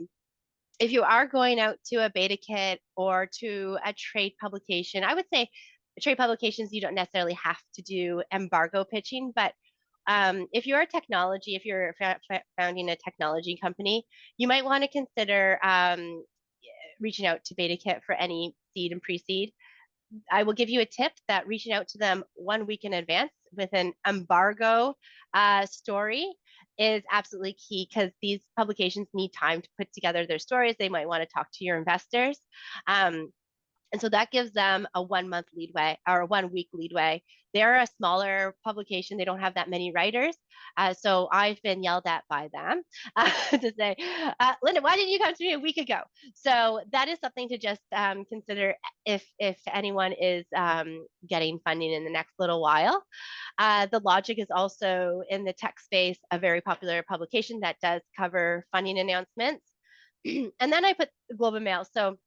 If you are going out to a Beta Kit or to a trade publication, I would say trade publications, you don't necessarily have to do embargo pitching, but if you're a technology, if you're founding a technology company, you might want to consider reaching out to Beta Kit for any seed and pre-seed. I will give you a tip that reaching out to them 1 week in advance with an embargo story is absolutely key, because these publications need time to put together their stories. They might want to talk to your investors. And so that gives them a 1 month leadway or a 1 week leadway. They're a smaller publication. They don't have that many writers. So I've been yelled at by them to say, Linda, why didn't you come to me a week ago? So that is something to just consider if anyone is getting funding in the next little while. The Logic is also in the tech space, a very popular publication that does cover funding announcements. And then I put the Globe and Mail. So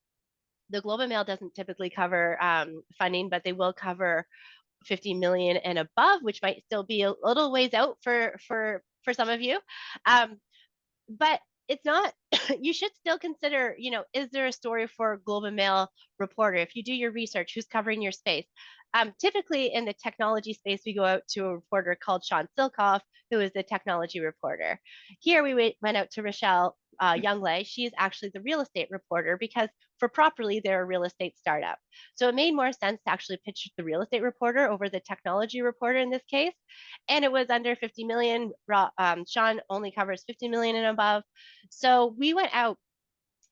the Globe and Mail doesn't typically cover funding, but they will cover 50 million and above, which might still be a little ways out for some of you. But it's not, you should still consider, is there a story for a Globe and Mail reporter? If you do your research, who's covering your space? Typically in the technology space, we go out to a reporter called Sean Silkoff, who is the technology reporter. Here we went out to Rochelle Youngley. She is actually the real estate reporter because for Properly, they're a real estate startup. So it made more sense to actually pitch the real estate reporter over the technology reporter in this case. And it was under 50 million. Sean only covers 50 million and above. So we went out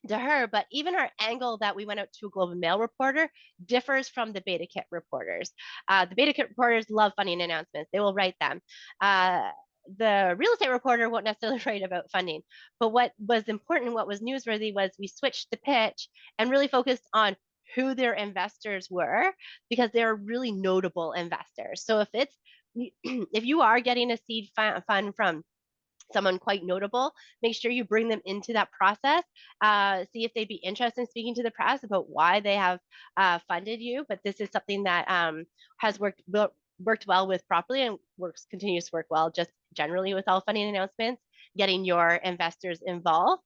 to her, but even our angle that we went out to a Globe and Mail reporter differs from the Beta Kit reporters. The Beta Kit reporters love funding announcements. They will write them. The real estate reporter won't necessarily write about funding. But what was important, what was newsworthy was we switched the pitch and really focused on who their investors were because they're really notable investors. So if you are getting a seed fund from someone quite notable, make sure you bring them into that process. See if they'd be interested in speaking to the press about why they have funded you. But this is something that has worked well with Properly and continues to work well just generally with all funding announcements, getting your investors involved.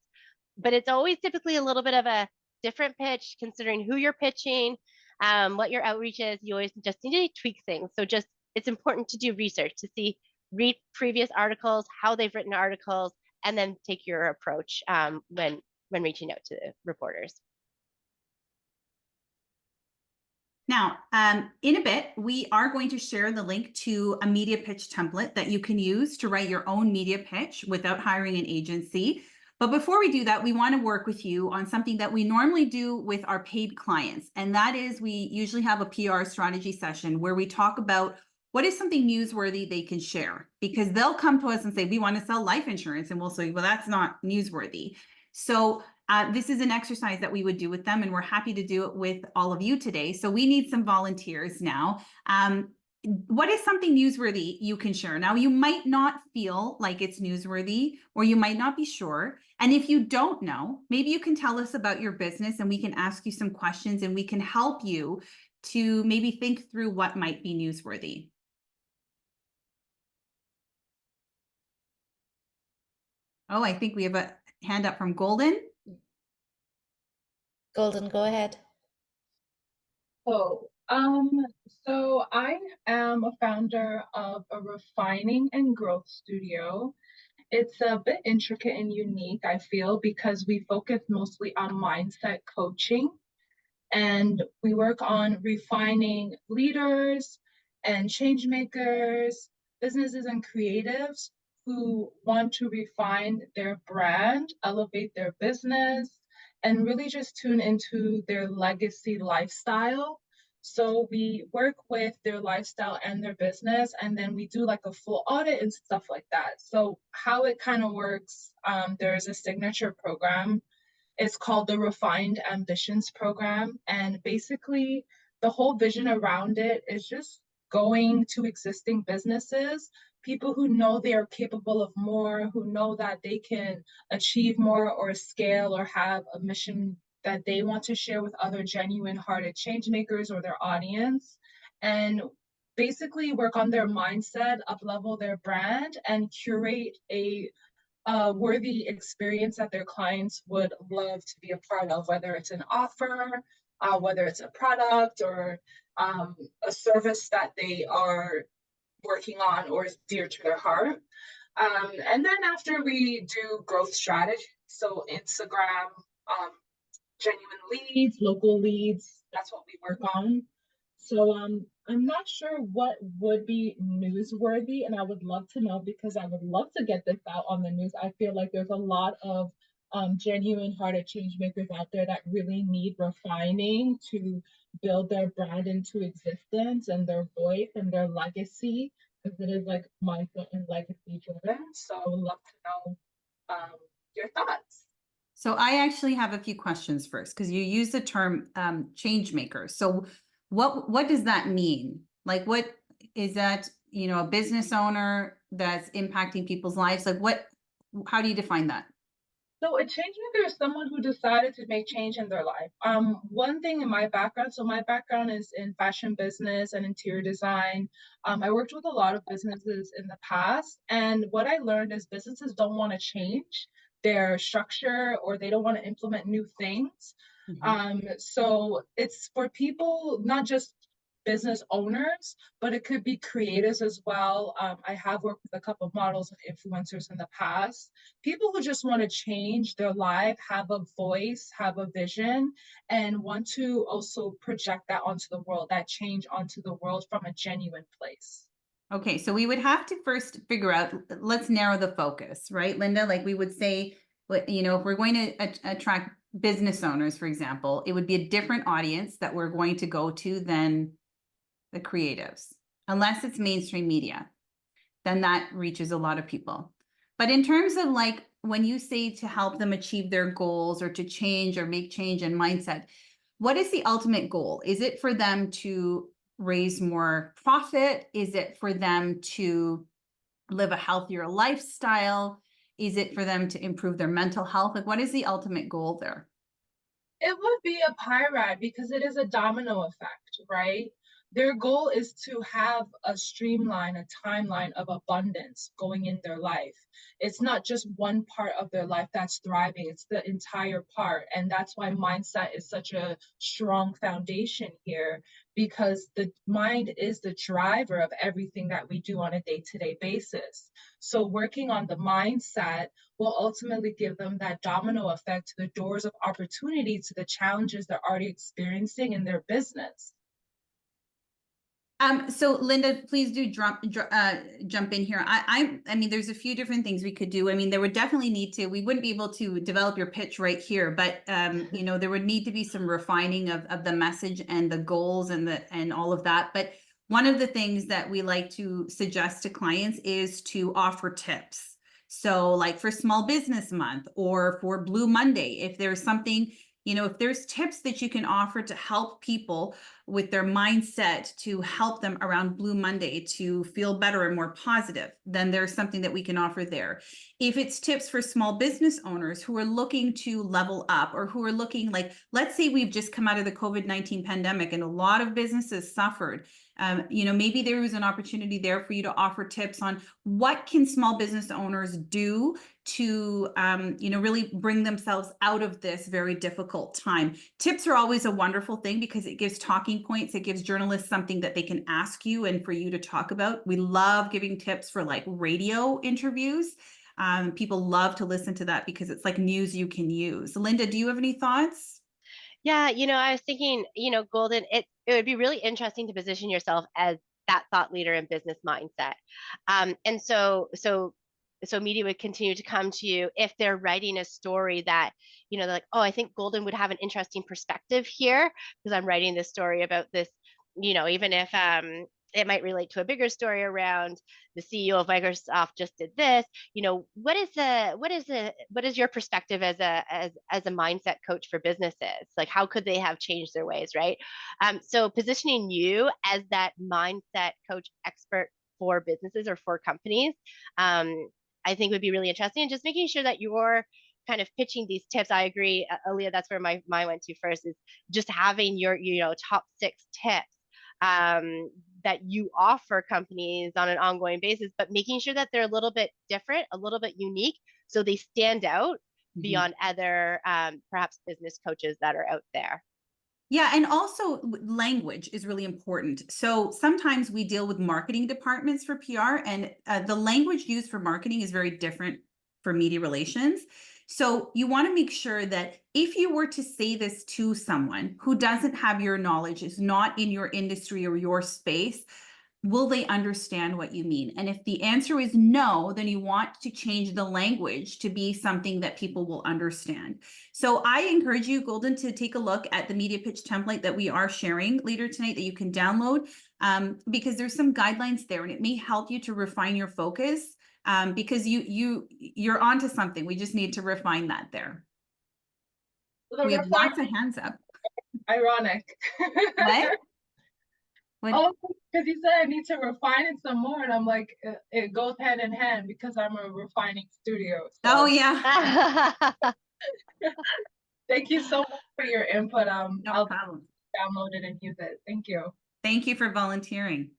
But it's always typically a little bit of a different pitch, considering who you're pitching, what your outreach is. You always just need to tweak things. So it's important to do research to read previous articles, how they've written articles, and then take your approach when reaching out to reporters. Now, in a bit, we are going to share the link to a media pitch template that you can use to write your own media pitch without hiring an agency. But before we do that, we want to work with you on something that we normally do with our paid clients. And that is we usually have a PR strategy session where we talk about what is something newsworthy they can share, because they'll come to us and say, we want to sell life insurance. And we'll say, well, that's not newsworthy. So this is an exercise that we would do with them, and we're happy to do it with all of you today. So we need some volunteers now. What is something newsworthy you can share? Now, you might not feel like it's newsworthy, or you might not be sure. And if you don't know, maybe you can tell us about your business and we can ask you some questions and we can help you to maybe think through what might be newsworthy. Oh, I think we have a hand up from Golden. Golden, go ahead. Oh, so I am a founder of a refining and growth studio. It's a bit intricate and unique, I feel, because we focus mostly on mindset coaching, and we work on refining leaders and change makers, businesses and creatives who want to refine their brand, elevate their business, and really just tune into their legacy lifestyle. So we work with their lifestyle and their business, and then we do like a full audit and stuff like that. So how it kind of works, there's a signature program. It's called the Refined Ambitions Program. And basically, the whole vision around it is just going to existing businesses, people who know they are capable of more, who know that they can achieve more or scale or have a mission that they want to share with other genuine hearted change makers or their audience, and basically work on their mindset, up level their brand, and curate a worthy experience that their clients would love to be a part of, whether it's an offer, whether it's a product or a service that they are working on or is dear to their heart. And then after we do growth strategy, so Instagram, genuine leads, local leads, that's what we work on. So I'm not sure what would be newsworthy, and I would love to know because I would love to get this out on the news. I feel like there's a lot of genuine hearted change makers out there that really need refining to build their brand into existence and their voice and their legacy, because it is like mindset and legacy driven. So I would love to know your thoughts. So I actually have a few questions first, because you use the term change makers. So what does that mean? Like, what is that, you know, a business owner that's impacting people's lives? Like, how do you define that? So a change maker is someone who decided to make change in their life. One thing in my background, so my background is in fashion business and interior design. I worked with a lot of businesses in the past, and what I learned is businesses don't want to change their structure or they don't want to implement new things. So it's for people, not just business owners, but it could be creatives as well. I have worked with a couple of models and influencers in the past, people who just want to change their life, have a voice, have a vision, and want to also project that onto the world, that change onto the world from a genuine place. Okay, so we would have to first figure out, let's narrow the focus, right, Linda? Like we would say, you know, if we're going to attract business owners, for example, it would be a different audience that we're going to go to than the creatives, unless it's mainstream media, then that reaches a lot of people. But in terms of like, when you say to help them achieve their goals or to change or make change in mindset, what is the ultimate goal? Is it for them to raise more profit? Is it for them to live a healthier lifestyle? Is it for them to improve their mental health? Like, what is the ultimate goal there? It would be a pyrite because it is a domino effect, right? Their goal is to have a streamline, a timeline of abundance going in their life. It's not just one part of their life that's thriving, it's the entire part. And that's why mindset is such a strong foundation here, because the mind is the driver of everything that we do on a day-to-day basis. So working on the mindset will ultimately give them that domino effect to the doors of opportunity to the challenges they're already experiencing in their business. So Linda, please do jump in here. I mean, there's a few different things we could do. I mean, there would definitely need to, we wouldn't be able to develop your pitch right here, but you know, there would need to be some refining of the message and the goals and all of that. But one of the things that we like to suggest to clients is to offer tips. So like for Small Business Month or for Blue Monday, if there's something, you know, if there's tips that you can offer to help people with their mindset, to help them around Blue Monday to feel better and more positive, then there's something that we can offer there. If it's tips for small business owners who are looking to level up or who are looking, like, let's say we've just come out of the COVID-19 pandemic and a lot of businesses suffered. You know, maybe there was an opportunity there for you to offer tips on what can small business owners do to, you know, really bring themselves out of this very difficult time. Tips are always a wonderful thing because it gives talking points. It gives journalists something that they can ask you and for you to talk about. We love giving tips for like radio interviews. People love to listen to that because it's like news you can use. Linda, do you have any thoughts? Yeah, I was thinking, Golden, it would be really interesting to position yourself as that thought leader and business mindset. And so media would continue to come to you if they're writing a story that, they're like, oh, I think Golden would have an interesting perspective here because I'm writing this story about this, even if it might relate to a bigger story around the CEO of Microsoft just did this. What is your perspective as a mindset coach for businesses? Like, how could they have changed their ways, right? So positioning you as that mindset coach expert for businesses or for companies, I think would be really interesting. And just making sure that you're kind of pitching these tips. I agree, Aaliyah, that's where my mind went to first, is just having your top 6 tips that you offer companies on an ongoing basis, but making sure that they're a little bit different, a little bit unique, so they stand out beyond other perhaps business coaches that are out there. Yeah, and also language is really important. So sometimes we deal with marketing departments for PR, and the language used for marketing is very different for media relations. So you want to make sure that if you were to say this to someone who doesn't have your knowledge, is not in your industry or your space, will they understand what you mean? And if the answer is no, then you want to change the language to be something that people will understand. So I encourage you, Golden, to take a look at the media pitch template that we are sharing later tonight that you can download, because there's some guidelines there and it may help you to refine your focus, because you're onto something. We just need to refine that there. The We have refine lots of hands up. ironic. What? What? Oh, because you said I need to refine it some more, and I'm like, it goes hand in hand because I'm a refining studio. Oh So yeah. thank you so much for your input. No I'll problem. download it and use it. Thank you. Thank you for volunteering.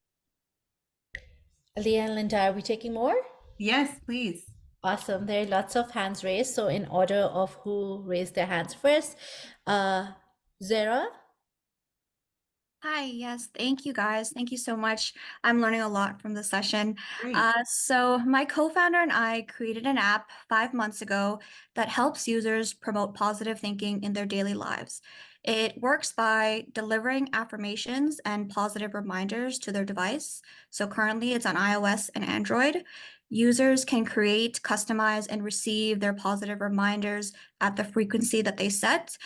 Leah and Linda, are we taking more? Yes, please. Awesome. There are lots of hands raised. So in order of who raised their hands first, Zara. Hi, yes, thank you guys. Thank you so much. I'm learning a lot from the session. Great. So my co-founder and I created an app 5 months ago that helps users promote positive thinking in their daily lives. It works by delivering affirmations and positive reminders to their device. So currently it's on iOS and Android. Users can create, customize, and receive their positive reminders at the frequency that they set.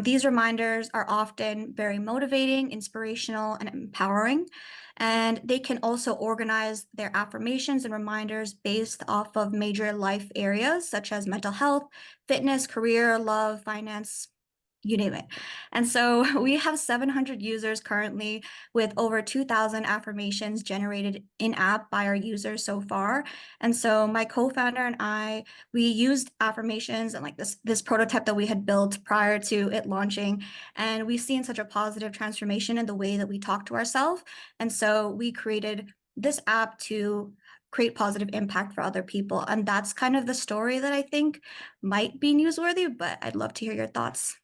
These reminders are often very motivating, inspirational, and empowering. And they can also organize their affirmations and reminders based off of major life areas such as mental health, fitness, career, love, finance, you name it. And so we have 700 users currently with over 2,000 affirmations generated in app by our users so far. And so my co-founder and I, we used affirmations and like this prototype that we had built prior to it launching. And we've seen such a positive transformation in the way that we talk to ourselves. And so we created this app to create positive impact for other people. And that's kind of the story that I think might be newsworthy, but I'd love to hear your thoughts.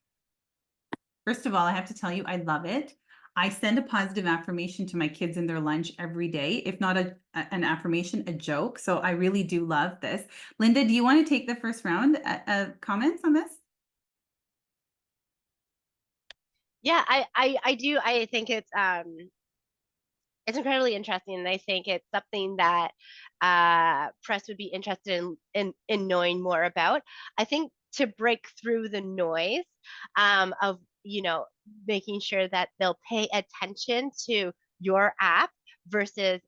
First of all, I have to tell you, I love it. I send a positive affirmation to my kids in their lunch every day, if not an affirmation, a joke. So I really do love this. Linda, do you want to take the first round of comments on this? Yeah, I do. I think it's incredibly interesting, and I think it's something that press would be interested in knowing more about. I think to break through the noise of making sure that they'll pay attention to your app versus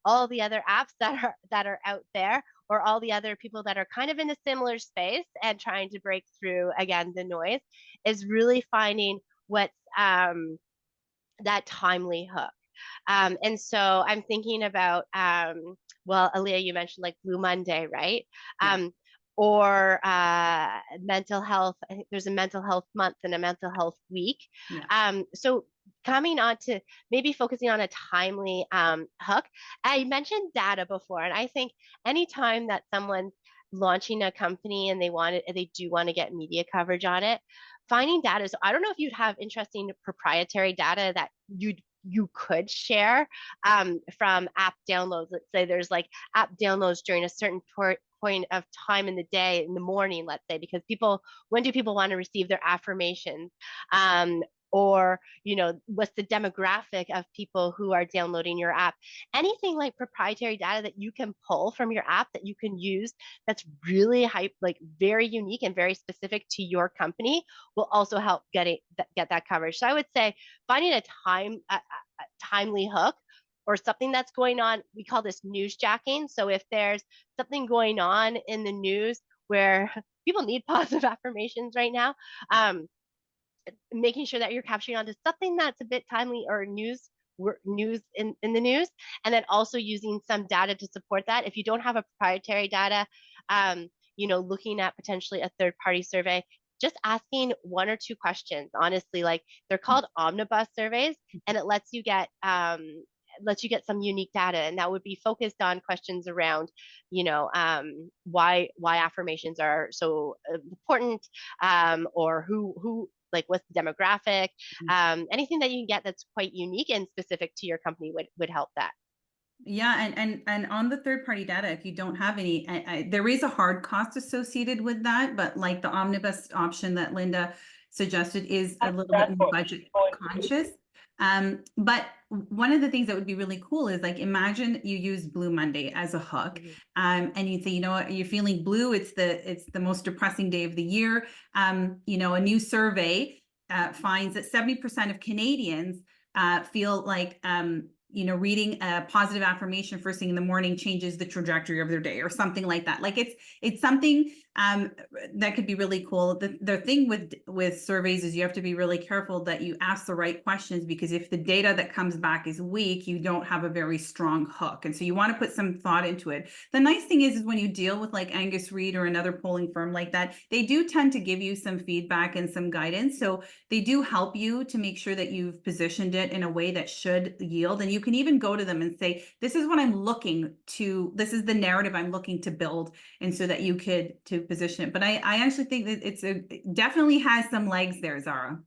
all the other apps that are out there, or all the other people that are kind of in a similar space and trying to break through again the noise, is really finding what's that timely hook. And so I'm thinking about, well, Aaliyah, you mentioned like Blue Monday, right? Yeah. Or mental health. I think there's a mental health month and a mental health week. Yeah. So coming on to maybe focusing on a timely hook. I mentioned data before, and I think anytime that someone's launching a company and they do want to get media coverage on it, finding data. So I don't know if you'd have interesting proprietary data that you could share from app downloads. Let's say there's like app downloads during a certain point of time in the day, in the morning, let's say, because when do people want to receive their affirmations? Or what's the demographic of people who are downloading your app? Anything like proprietary data that you can pull from your app that you can use, that's really like very unique and very specific to your company, will also help get that coverage. So I would say finding a timely hook, or something that's going on. We call this newsjacking. So if there's something going on in the news where people need positive affirmations right now, making sure that you're capturing onto something that's a bit timely, or news in the news, and then also using some data to support that. If you don't have a proprietary data, looking at potentially a third-party survey, just asking 1 or 2 questions. Honestly, like, they're called omnibus surveys, and it lets you get some unique data, and that would be focused on questions around, why affirmations are so important, or who like what's the demographic, anything that you can get that's quite unique and specific to your company would help that. Yeah, and on the third-party data, if you don't have any, there is a hard cost associated with that, but like the omnibus option that Linda suggested is a little bit more budget conscious. But one of the things that would be really cool is like, imagine you use Blue Monday as a hook, and you say, you know what, you're feeling blue. It's the most depressing day of the year. You know, a new survey finds that 70% of Canadians feel like, you know, reading a positive affirmation first thing in the morning changes the trajectory of their day, or something like that. Like it's something that could be really cool. The thing with surveys is you have to be really careful that you ask the right questions, because if the data that comes back is weak, you don't have a very strong hook. And so you want to put some thought into it. The nice thing is when you deal with like Angus Reid or another polling firm like that, they do tend to give you some feedback and some guidance. So they do help you to make sure that you've positioned it in a way that should yield. And you can even go to them and say, this is what I'm looking to, this is the narrative I'm looking to build. And so that you could to position it. But I actually think that it definitely has some legs there, Zara.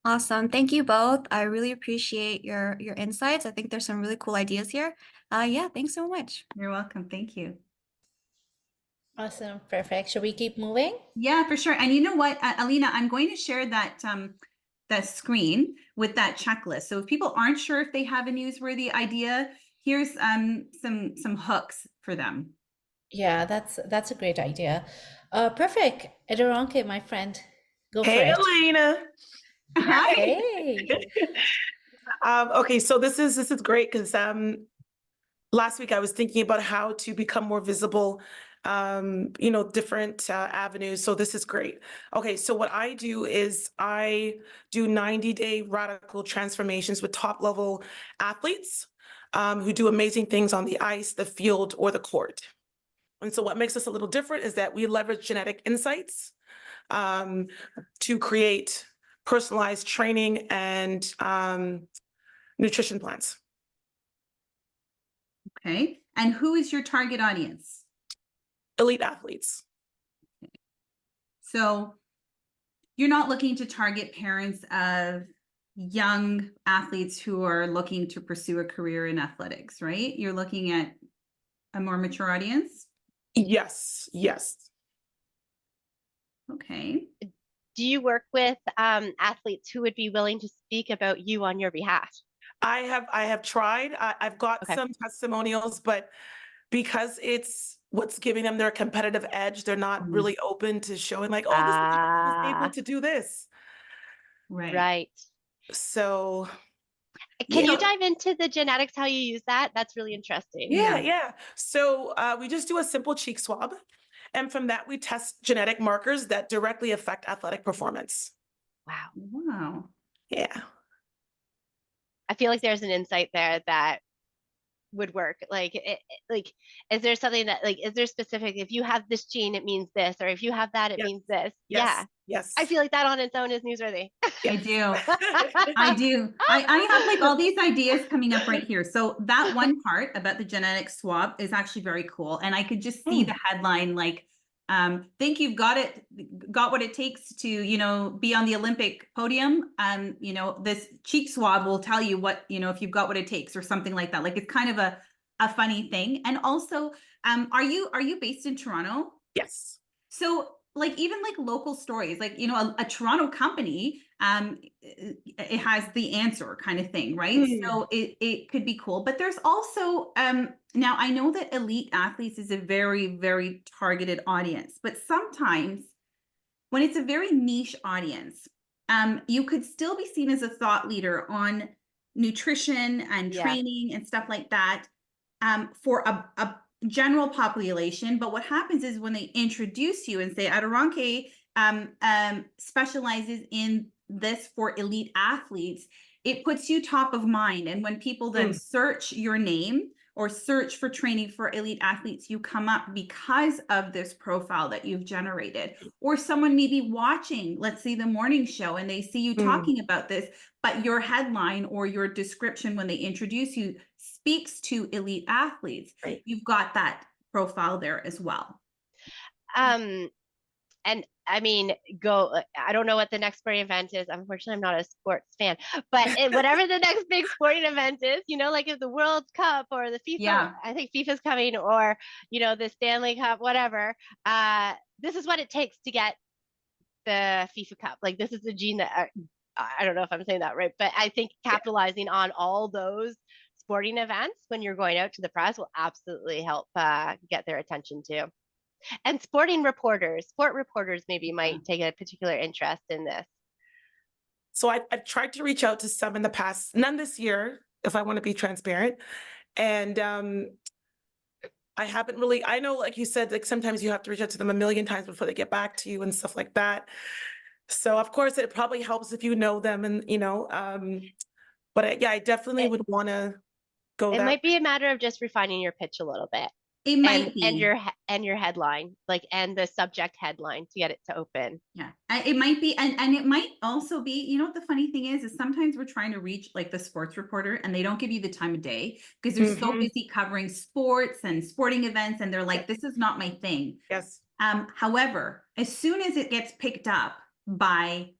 Awesome. Thank you both. I really appreciate your insights. I think there's some really cool ideas here. Yeah, thanks so much. You're welcome. Thank you. Awesome. Perfect. Should we keep moving? Yeah, for sure. And you know what, Alina, I'm going to share that that screen with that checklist. So if people aren't sure if they have a newsworthy idea, here's some hooks for them. Yeah, that's a great idea. Perfect. Adoranke, my friend, go for Hey, it. Elena. Hi. Hey. Okay, so this is great because last week I was thinking about how to become more visible, you know, different avenues. So this is great. Okay, so what I do is I do 90-day radical transformations with top-level athletes who do amazing things on the ice, the field, or the court. And so what makes us a little different is that we leverage genetic insights to create personalized training and nutrition plans. Okay. And who is your target audience? Elite athletes. So you're not looking to target parents of young athletes who are looking to pursue a career in athletics, right? You're looking at a more mature audience? Yes, yes. Okay. Do you work with athletes who would be willing to speak about you on your behalf? I have tried. I've got Okay. some testimonials, but because it's what's giving them their competitive edge, they're not really open to showing like, oh, this person was able to do this. Right. So Can yeah. you dive into the genetics, how you use that? That's really interesting. Yeah. So we just do a simple cheek swab. And from that, we test genetic markers that directly affect athletic performance. Wow. Wow. Yeah. I feel like there's an insight there that would work. Like, is there something that, like, is there specific, if you have this gene, it means this, or if you have that, it means this? Yes. Yeah. Yes. I feel like that on its own is newsworthy. I do. I do. I have like all these ideas coming up right here. So that one part about the genetic swab is actually very cool. And I could just see the headline like, think you've got what it takes to, you know, be on the Olympic podium. You know, this cheek swab will tell you what, you know, if you've got what it takes or something like that. Like it's kind of a funny thing. And also, are you based in Toronto? Yes. So like even like local stories, like, you know, a Toronto company, it has the answer kind of thing, right? So it could be cool. But there's also, now I know that elite athletes is a very, very targeted audience, but sometimes when it's a very niche audience, you could still be seen as a thought leader on nutrition and training and stuff like that, for a general population. But what happens is when they introduce you and say Adoranke specializes in this for elite athletes, it puts you top of mind. And when people then search your name or search for training for elite athletes, you come up because of this profile that you've generated. Or someone may be watching, let's say the morning show, and they see you talking about this, but your headline or your description when they introduce you speaks to elite athletes. Right. You've got that profile there as well. And I mean, I don't know what the next sporting event is. Unfortunately, I'm not a sports fan, but whatever the next big sporting event is, you know, like if the World Cup or the FIFA, I think FIFA's coming, or, you know, the Stanley Cup, whatever. This is what it takes to get the FIFA Cup. Like this is the gene that I don't know if I'm saying that right, but I think capitalizing on all those sporting events when you're going out to the press will absolutely help get their attention too. And sport reporters maybe might take a particular interest in this. So I've tried to reach out to some in the past, none this year, if I want to be transparent. And I haven't really, I know, like you said, like sometimes you have to reach out to them a million times before they get back to you and stuff like that. So of course it probably helps if you know them and, but I definitely would want to go It that might be a matter of just refining your pitch a little bit. It might be. And your headline, like, and the subject headline to get it to open. Yeah, it might be, and it might also be, you know what the funny thing is sometimes we're trying to reach like the sports reporter and they don't give you the time of day because they're so busy covering sports and sporting events and they're like, this is not my thing. Yes. However, as soon as it gets picked up by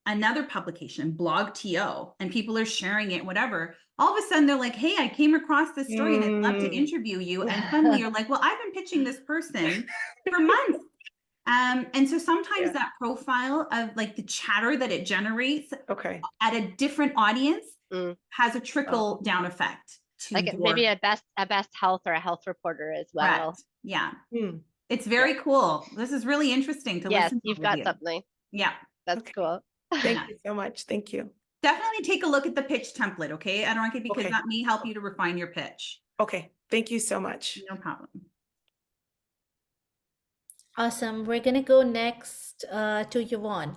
another publication, Blog TO, and people are sharing it, whatever, all of a sudden they're like, hey, I came across this story and I'd love to interview you. And suddenly you're like, well, I've been pitching this person for months. And so sometimes that profile of like the chatter that it generates at a different audience has a trickle down effect to like maybe a best health or a health reporter as well. Correct. Yeah. It's very cool. This is really interesting to listen to. Yes, you've got something. Yeah. That's cool. Thank you so much. Thank you. Definitely take a look at the pitch template, okay, Adaraki, because that may help you to refine your pitch. Okay. Thank you so much. No problem. Awesome. We're going to go next to Yvonne.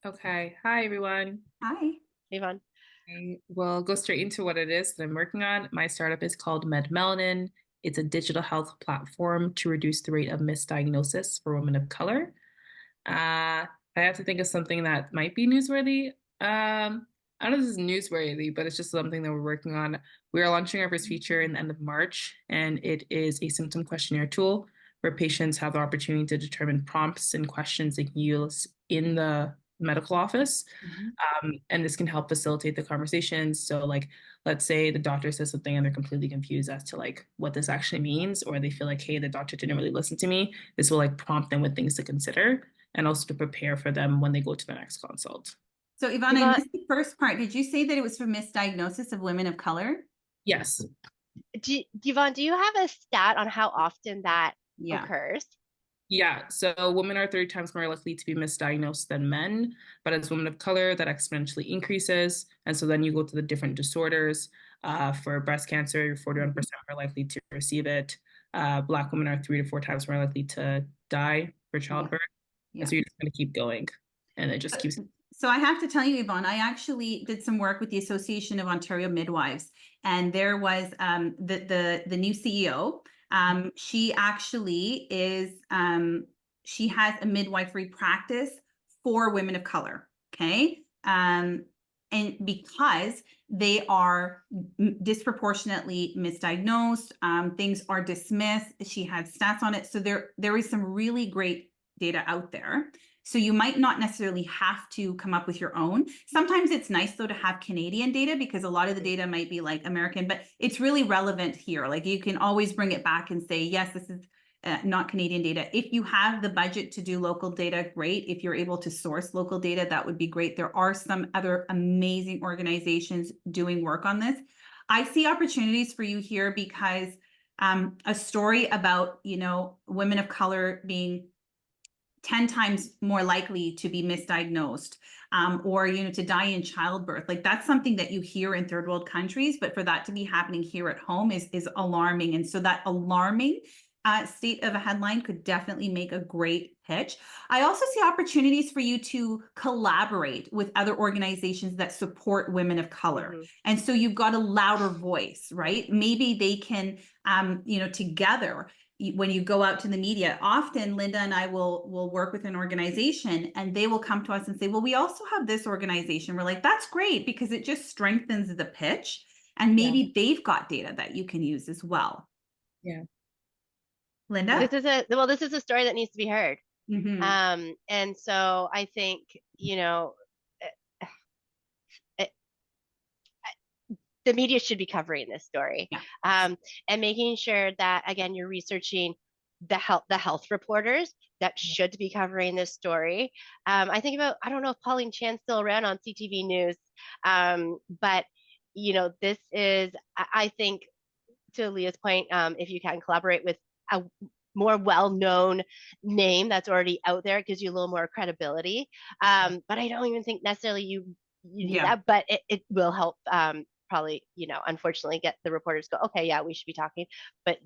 Okay. Hi, everyone. Hi. Yvonne. I will go straight into what it is that I'm working on. My startup is called MedMelanin. It's a digital health platform to reduce the rate of misdiagnosis for women of color. I have to think of something that might be newsworthy. I don't know if this is newsworthy, but it's just something that we're working on. We are launching our first feature in the end of March, and it is a symptom questionnaire tool where patients have the opportunity to determine prompts and questions they can use in the medical office. And this can help facilitate the conversations. So like, let's say the doctor says something and they're completely confused as to like what this actually means, or they feel like, hey, the doctor didn't really listen to me. This will like prompt them with things to consider and also to prepare for them when they go to the next consult. So Yvonne, I missed the first part. Did you say that it was for misdiagnosis of women of color? Yes. Yvonne, do you have a stat on how often that occurs? Yeah, so women are 30 times more likely to be misdiagnosed than men, but as women of color, that exponentially increases. And so then you go to the different disorders. For breast cancer, you're 41% more likely to receive it. Black women are 3 to 4 times more likely to die for childbirth. And so you're just going to keep going, and it just keeps. So I have to tell you, Yvonne, I actually did some work with the Association of Ontario Midwives, and there was the new CEO. She actually is, she has a midwifery practice for women of color, okay? And because they are disproportionately misdiagnosed, things are dismissed. She had stats on it. So there is some really great data out there. So you might not necessarily have to come up with your own. Sometimes it's nice though to have Canadian data because a lot of the data might be like American, but it's really relevant here. Like you can always bring it back and say, yes, this is not Canadian data. If you have the budget to do local data, great. If you're able to source local data, that would be great. There are some other amazing organizations doing work on this. I see opportunities for you here because a story about, women of color being 10 times more likely to be misdiagnosed or, to die in childbirth. Like that's something that you hear in third world countries, but for that to be happening here at home is alarming. And so that alarming state of a headline could definitely make a great pitch. I also see opportunities for you to collaborate with other organizations that support women of color. And so you've got a louder voice, right? Maybe they can, together, when you go out to the media, often Linda and I will work with an organization and they will come to us and say, well, we also have this organization. We're like, that's great because it just strengthens the pitch. And maybe they've got data that you can use as well. Yeah. Linda? This is a story that needs to be heard. And so I think, the media should be covering this story and making sure that, again, you're researching the health reporters that should be covering this story. I think about, I don't know if Pauline Chan's still around on CTV News, but this is, I think, to Leah's point, if you can collaborate with a more well-known name that's already out there, it gives you a little more credibility. But I don't even think necessarily you need that, but it will help probably, unfortunately get the reporters go, okay, yeah, we should be talking. But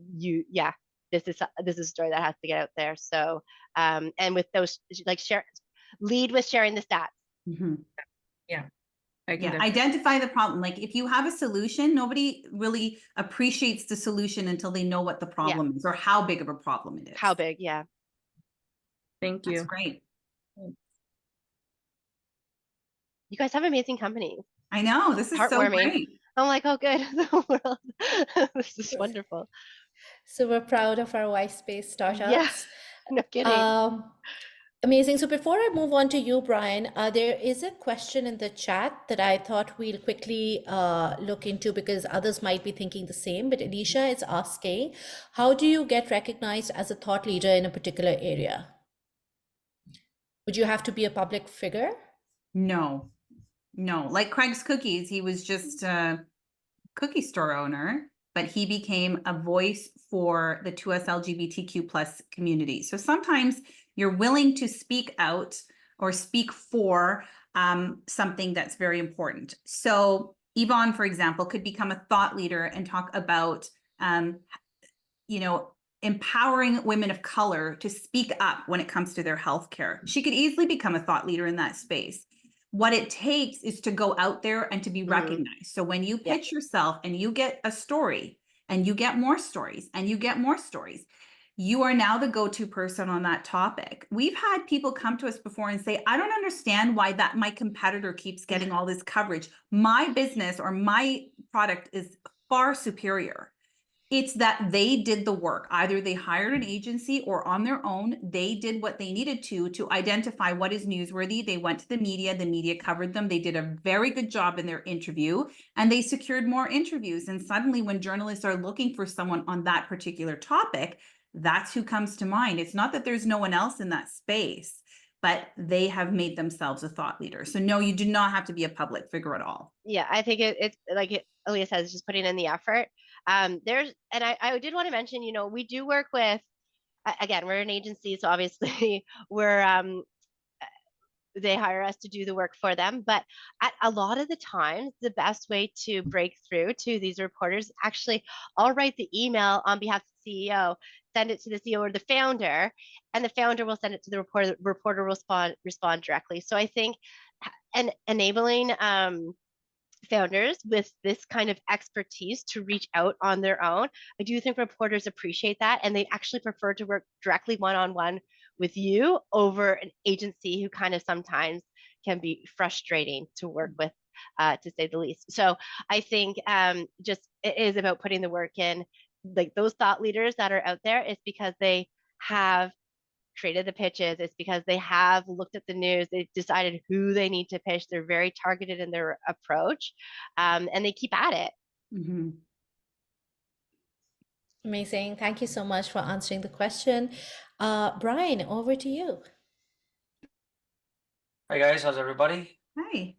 this is a story that has to get out there. So and with those, like, lead with sharing the stats. Mm-hmm. Yeah. Identify the problem. Like, if you have a solution, nobody really appreciates the solution until they know what the problem is or how big of a problem it is. How big, yeah. Thank you. That's great. You guys have amazing companies. I know, this is so great. I'm like, oh, good. The world. This is wonderful. So we're proud of our white space startups. Yeah, no kidding. Amazing. So before I move on to you, Brian, there is a question in the chat that I thought we'll quickly look into, because others might be thinking the same. But Alicia is asking, how do you get recognized as a thought leader in a particular area? Would you have to be a public figure? No. Like Craig's Cookies, he was just a cookie store owner, but he became a voice for the 2S LGBTQ plus community. So sometimes you're willing to speak out or speak for something that's very important. So Yvonne, for example, could become a thought leader and talk about, empowering women of color to speak up when it comes to their healthcare. She could easily become a thought leader in that space. What it takes is to go out there and to be recognized. So when you pitch yourself and you get a story and you get more stories and you get more stories, you are now the go-to person on that topic. We've had people come to us before and say, I don't understand why my competitor keeps getting all this coverage. My business or my product is far superior. It's that they did the work. Either they hired an agency or on their own, they did what they needed to identify what is newsworthy. They went to the media covered them. They did a very good job in their interview, and they secured more interviews. And suddenly when journalists are looking for someone on that particular topic, that's who comes to mind. It's not that there's no one else in that space, but they have made themselves a thought leader. So no, you do not have to be a public figure at all. Yeah, I think it's like Aaliyah says, just putting in the effort. I did want to mention, we do work with, again, we're an agency, so obviously they hire us to do the work for them. But a lot of the times, the best way to break through to these reporters, actually, I'll write the email on behalf of the CEO, send it to the CEO or the founder, and the founder will send it to the reporter. The reporter will respond directly. So I think enabling founders with this kind of expertise to reach out on their own, I do think reporters appreciate that, and they actually prefer to work directly one-on-one with you over an agency who kind of sometimes can be frustrating to work with, to say the least. So I think just it is about putting the work in. Like, those thought leaders that are out there, it's because they have created the pitches. It's because they have looked at the news. They've decided who they need to pitch. They're very targeted in their approach, and they keep at it. Mm-hmm. Amazing. Thank you so much for answering the question. Brian, over to you. Hi guys, how's everybody? Hi.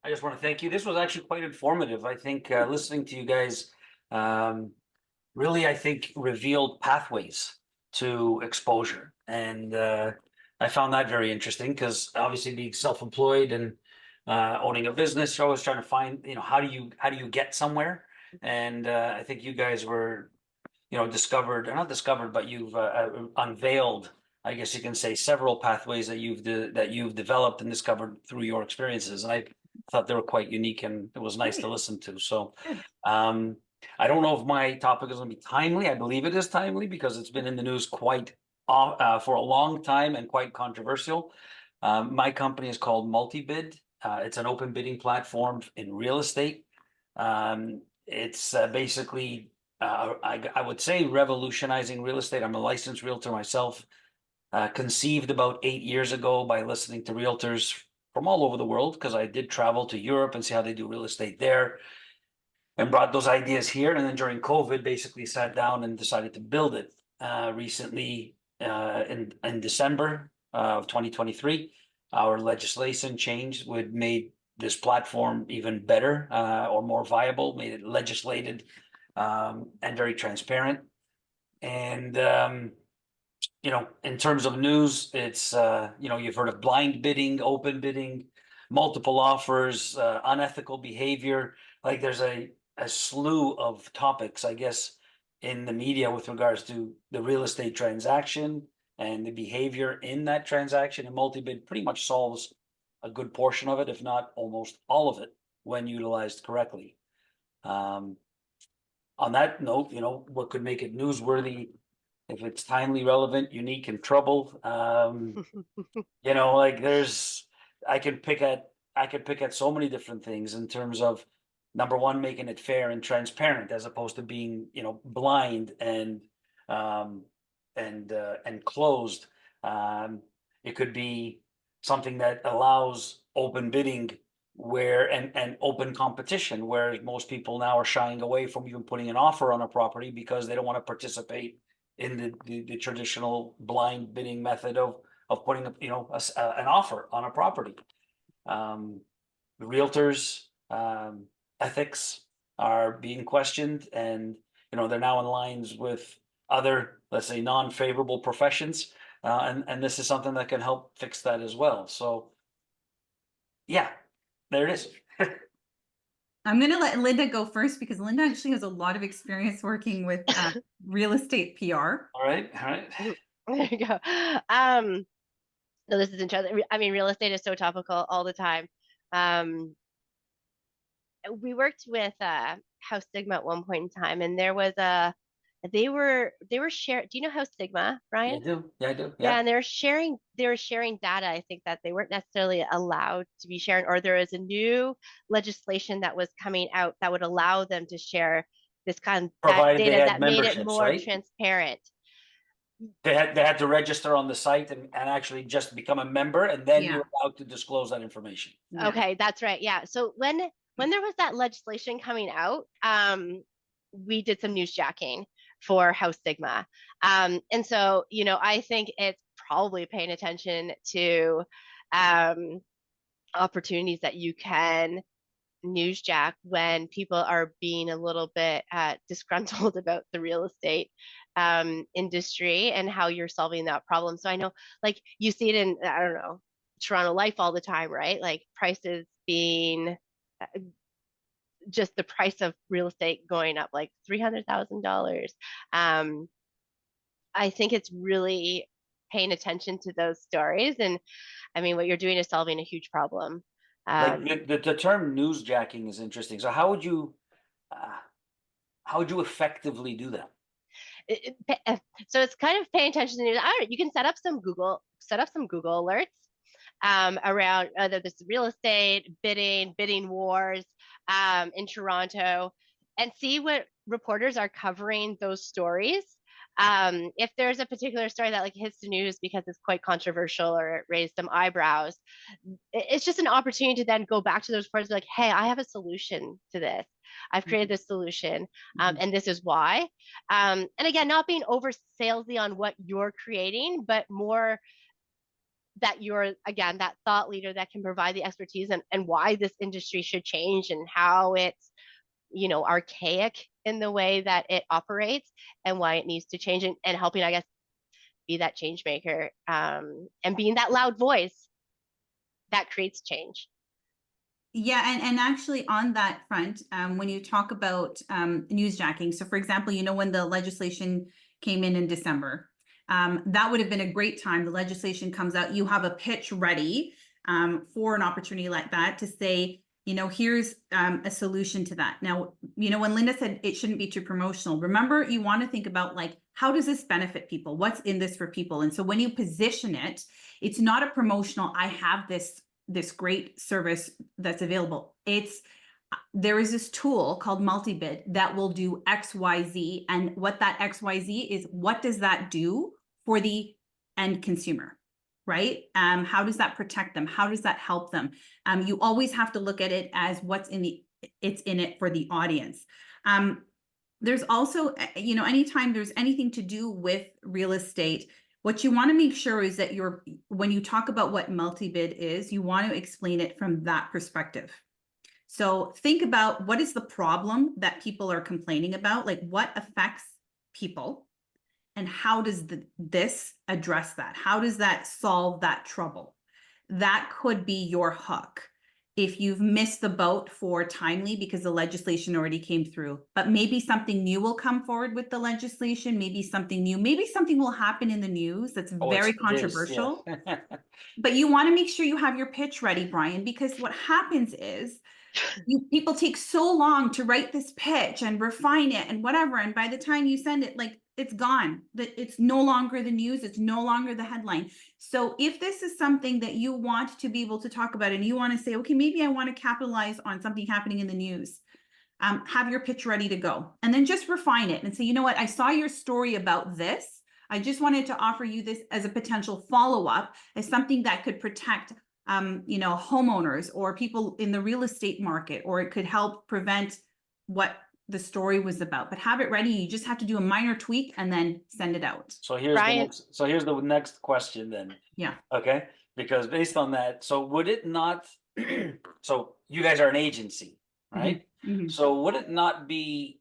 I just want to thank you. This was actually quite informative. I think listening to you guys really, I think, revealed pathways to exposure. And I found that very interesting, because obviously being self-employed and owning a business, you're always trying to find, how do you get somewhere? And I think you guys were, discovered, or not discovered, but you've unveiled, I guess you can say, several pathways that you've developed and discovered through your experiences. And I thought they were quite unique, and it was nice to listen to. So I don't know if my topic is going to be timely. I believe it is timely, because it's been in the news quite for a long time and quite controversial. My company is called Multibid. It's an open bidding platform in real estate. It's basically, I would say, revolutionizing real estate. I'm a licensed realtor myself, conceived about 8 years ago by listening to realtors from all over the world, because I did travel to Europe and see how they do real estate there, and brought those ideas here. And then during COVID, basically sat down and decided to build it. recently in December of 2023. Our legislation changed, would made this platform even better or more viable, made it legislated and very transparent. And you know, in terms of news, it's you know, you've heard of blind bidding, open bidding, multiple offers, unethical behavior. Like there's a slew of topics, I guess, in the media with regards to the real estate transaction and the behavior in that transaction. And multi-bid pretty much solves a good portion of it, if not almost all of it, when utilized correctly. On that note, you know, what could make it newsworthy if it's timely, relevant, unique, and troubled. You know, like I could pick at so many different things in terms of number one, making it fair and transparent as opposed to being, you know, blind and closed. It could be something that allows open bidding where and open competition, where most people now are shying away from even putting an offer on a property because they don't want to participate in the traditional blind bidding method of putting you know an offer on a property. The realtors ethics are being questioned, and you know they're now in lines with other, let's say, non-favorable professions, and this is something that can help fix that as well. So yeah, there it is. I'm going to let Linda go first because Linda actually has a lot of experience working with real estate PR. All right. There you go. No, this is interesting. I mean, real estate is so topical all the time. We worked with House Sigma at one point in time, and there was they were sharing. Do you know House Sigma, Brian? Yeah, I do. Yeah, I do. Yeah, and they were sharing data. I think that they weren't necessarily allowed to be sharing, or there is a new legislation that was coming out that would allow them to share this kind of Provided they data had that made it memberships, more right? transparent. They had to register on the site and actually just become a member, and then you're allowed to disclose that information. Yeah. Okay, that's right. Yeah. So when there was that legislation coming out, we did some newsjacking for House Sigma. And so, you know, I think it's probably paying attention to opportunities that you can newsjack when people are being a little bit disgruntled about the real estate industry and how you're solving that problem. So I know, like, you see it in, I don't know, Toronto Life all the time, right? Like prices being just the price of real estate going up like $300,000. I think it's really paying attention to those stories. And I mean, what you're doing is solving a huge problem. Like the term newsjacking is interesting. So how would you effectively do that? So it's kind of paying attention to news. I don't know, you can set up some Google alerts around either this real estate bidding wars in Toronto, and see what reporters are covering those stories. If there's a particular story that like hits the news because it's quite controversial or it raised some eyebrows, it's just an opportunity to then go back to those reporters and be like, hey, I have a solution to this. I've created this solution, and this is why. And again, not being over salesy on what you're creating, but more that you're, again, that thought leader that can provide the expertise and why this industry should change and how it's, you know, archaic in the way that it operates and why it needs to change, and helping, I guess, be that change maker, and being that loud voice that creates change. Yeah, and actually on that front, when you talk about newsjacking, so for example, you know, when the legislation came in December, that would have been a great time. The legislation comes out, you have a pitch ready for an opportunity like that to say, you know, here's a solution to that. Now, you know, when Linda said it shouldn't be too promotional, remember, you want to think about like, how does this benefit people? What's in this for people? And so when you position it, it's not a promotional, I have this great service that's available. There is this tool called multi-bid that will do XYZ. And what that XYZ is, what does that do for the end consumer, right? How does that protect them? How does that help them? You always have to look at it as it's in it for the audience. There's also, anytime there's anything to do with real estate, what you want to make sure is that when you talk about what multi-bid is, you want to explain it from that perspective. So think about what is the problem that people are complaining about, like what affects people, and how does this address that? How does that solve that trouble? That could be your hook. If you've missed the boat for timely because the legislation already came through, but maybe something new will come forward with the legislation, maybe something new, maybe something will happen in the news that's very It is, yeah. controversial. But you want to make sure you have your pitch ready, Brian, because what happens is people take so long to write this pitch and refine it and whatever. And by the time you send it, like it's gone. It's no longer the news. It's no longer the headline. So if this is something that you want to be able to talk about and you want to say, okay, maybe I want to capitalize on something happening in the news, have your pitch ready to go and then just refine it and say, you know what, I saw your story about this. I just wanted to offer you this as a potential follow-up, as something that could protect homeowners or people in the real estate market, or it could help prevent what the story was about. But have it ready. You just have to do a minor tweak and then send it out. So here's the next question then. Yeah. Okay. Because based on that, so would it not, so you guys are an agency, right? Mm-hmm. So would it not be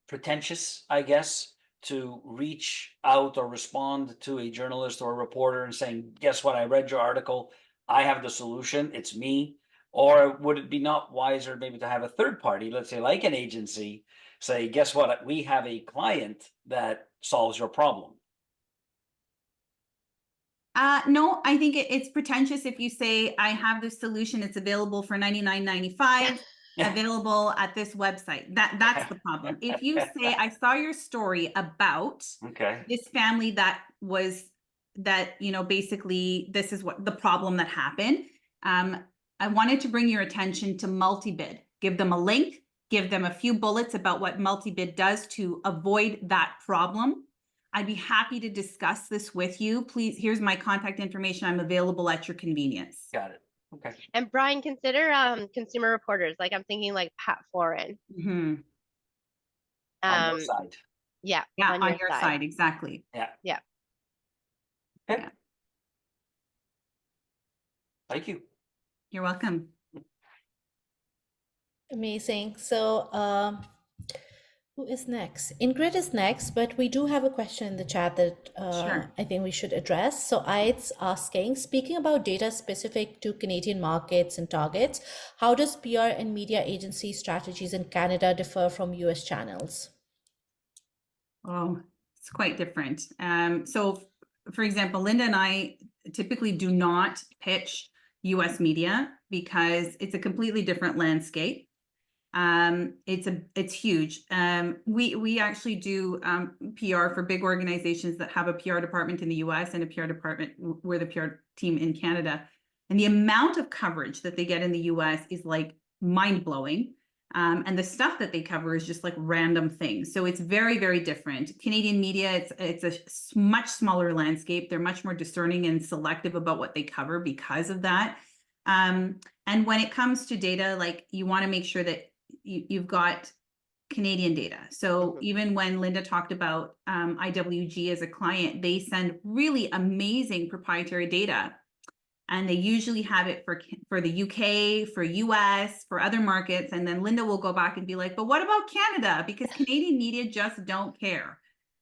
pretentious, I guess, to reach out or respond to a journalist or a reporter and saying, guess what, I read your article, I have the solution, it's me? Or would it be not wiser maybe to have a third party, let's say like an agency, say, guess what, we have a client that solves your problem? No, I think it's pretentious if you say, I have this solution, it's available for $99.95, available at this website. That's the problem. If you say, I saw your story about this family basically this is what the problem that happened. I wanted to bring your attention to multi-bid. Give them a link, give them a few bullets about what multi-bid does to avoid that problem. I'd be happy to discuss this with you. Please, here's my contact information. I'm available at your convenience. Got it. Okay. And Brian, consider consumer reporters. Like I'm thinking like Pat Foran. Mm-hmm. On your side. Yeah. Yeah, on your side. Exactly. Yeah. Yeah. Okay. Yeah. Thank you. You're welcome. Amazing. So who is next? Ingrid is next, but we do have a question in the chat that Sure. I think we should address. So it's asking, speaking about data specific to Canadian markets and targets, how does PR and media agency strategies in Canada differ from US channels? Oh, it's quite different. So for example, Linda and I typically do not pitch US media because it's a completely different landscape. It's huge. We actually do PR for big organizations that have a PR department in the US and a PR department, we're the PR team in Canada. And the amount of coverage that they get in the US is like mind-blowing. And the stuff that they cover is just like random things. So it's very, very different. Canadian media, it's a much smaller landscape. They're much more discerning and selective about what they cover because of that. And when it comes to data, like you want to make sure that you've got Canadian data. So even when Linda talked about IWG as a client, they send really amazing proprietary data. And they usually have it for the UK, for US, for other markets. And then Linda will go back and be like, but what about Canada? Because Canadian media just don't care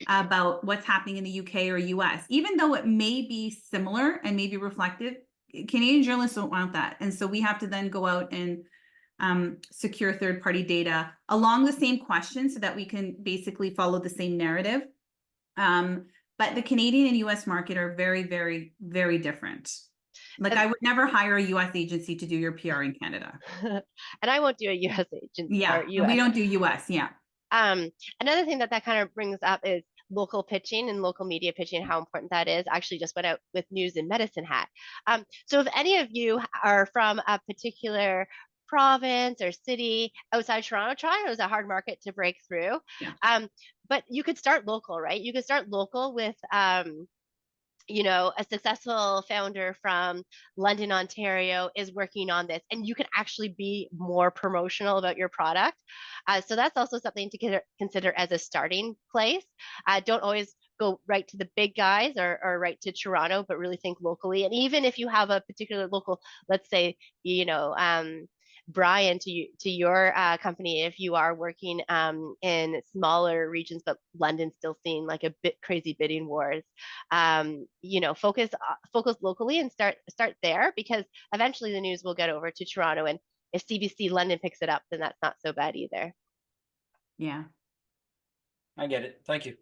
about what's happening in the UK or US. Even though it may be similar and maybe reflective, Canadian journalists don't want that. And so we have to then go out and secure third-party data along the same questions so that we can basically follow the same narrative. But the Canadian and US market are very, very, very different. Like I would never hire a US agency to do your PR in Canada. And I won't do a US agency. Yeah, or US. we don't do US, yeah. Another thing that kind of brings up is local pitching and local media pitching, how important that is. Actually just went out with News and Medicine hat. So if any of you are from a particular province or city outside Toronto is a hard market to break through. Yeah. But you could start local, right? You could start local with you know, a successful founder from London, Ontario is working on this, and you can actually be more promotional about your product. So that's also something to consider as a starting place. Don't always go right to the big guys or right to Toronto, but really think locally. And even if you have a particular local, let's say, you know, Brian, to your company, if you are working in smaller regions, but London's still seeing like a bit crazy bidding wars, you know, focus locally and start there, because eventually the news will get over to Toronto, and if CBC London picks it up, then that's not so bad either. Yeah. I get it. Thank you.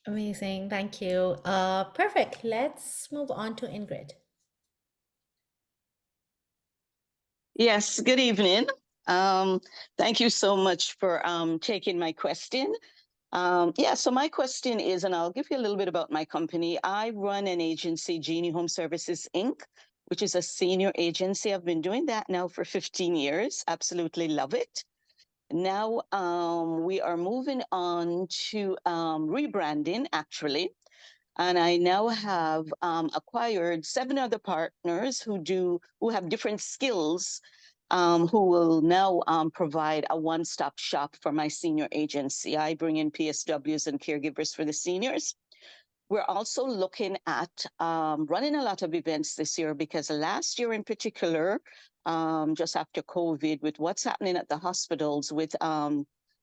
Amazing. Thank you. Perfect. Let's move on to Ingrid. Yes, good evening. Thank you so much for taking my question. Yeah, so my question is, and I'll give you a little bit about my company. I run an agency, Genie Home Services, Inc., which is a senior agency. I've been doing that now for 15 years. Absolutely love it. Now we are moving on to rebranding, actually. And I now have acquired 7 other partners who have different skills, who will now provide a one-stop shop for my senior agency. I bring in PSWs and caregivers for the seniors. We're also looking at running a lot of events this year, because last year in particular, just after COVID, with what's happening at the hospitals, with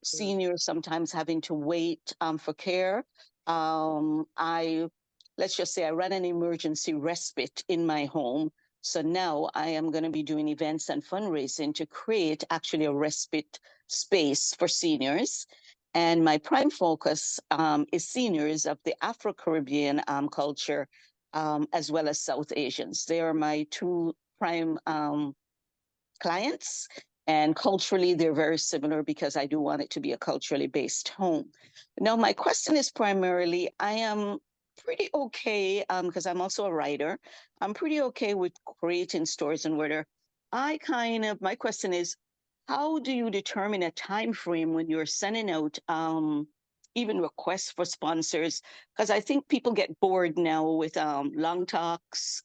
seniors sometimes having to wait for care, let's just say I ran an emergency respite in my home. So now I am going to be doing events and fundraising to create actually a respite space for seniors. And my prime focus is seniors of the Afro-Caribbean culture, as well as South Asians. They are my 2 prime clients. And culturally, they're very similar, because I do want it to be a culturally based home. Now, my question is primarily, I am pretty okay, because I'm also a writer. I'm pretty okay with creating stories and whether my question is, how do you determine a time frame when you're sending out even requests for sponsors? Because I think people get bored now with long talks,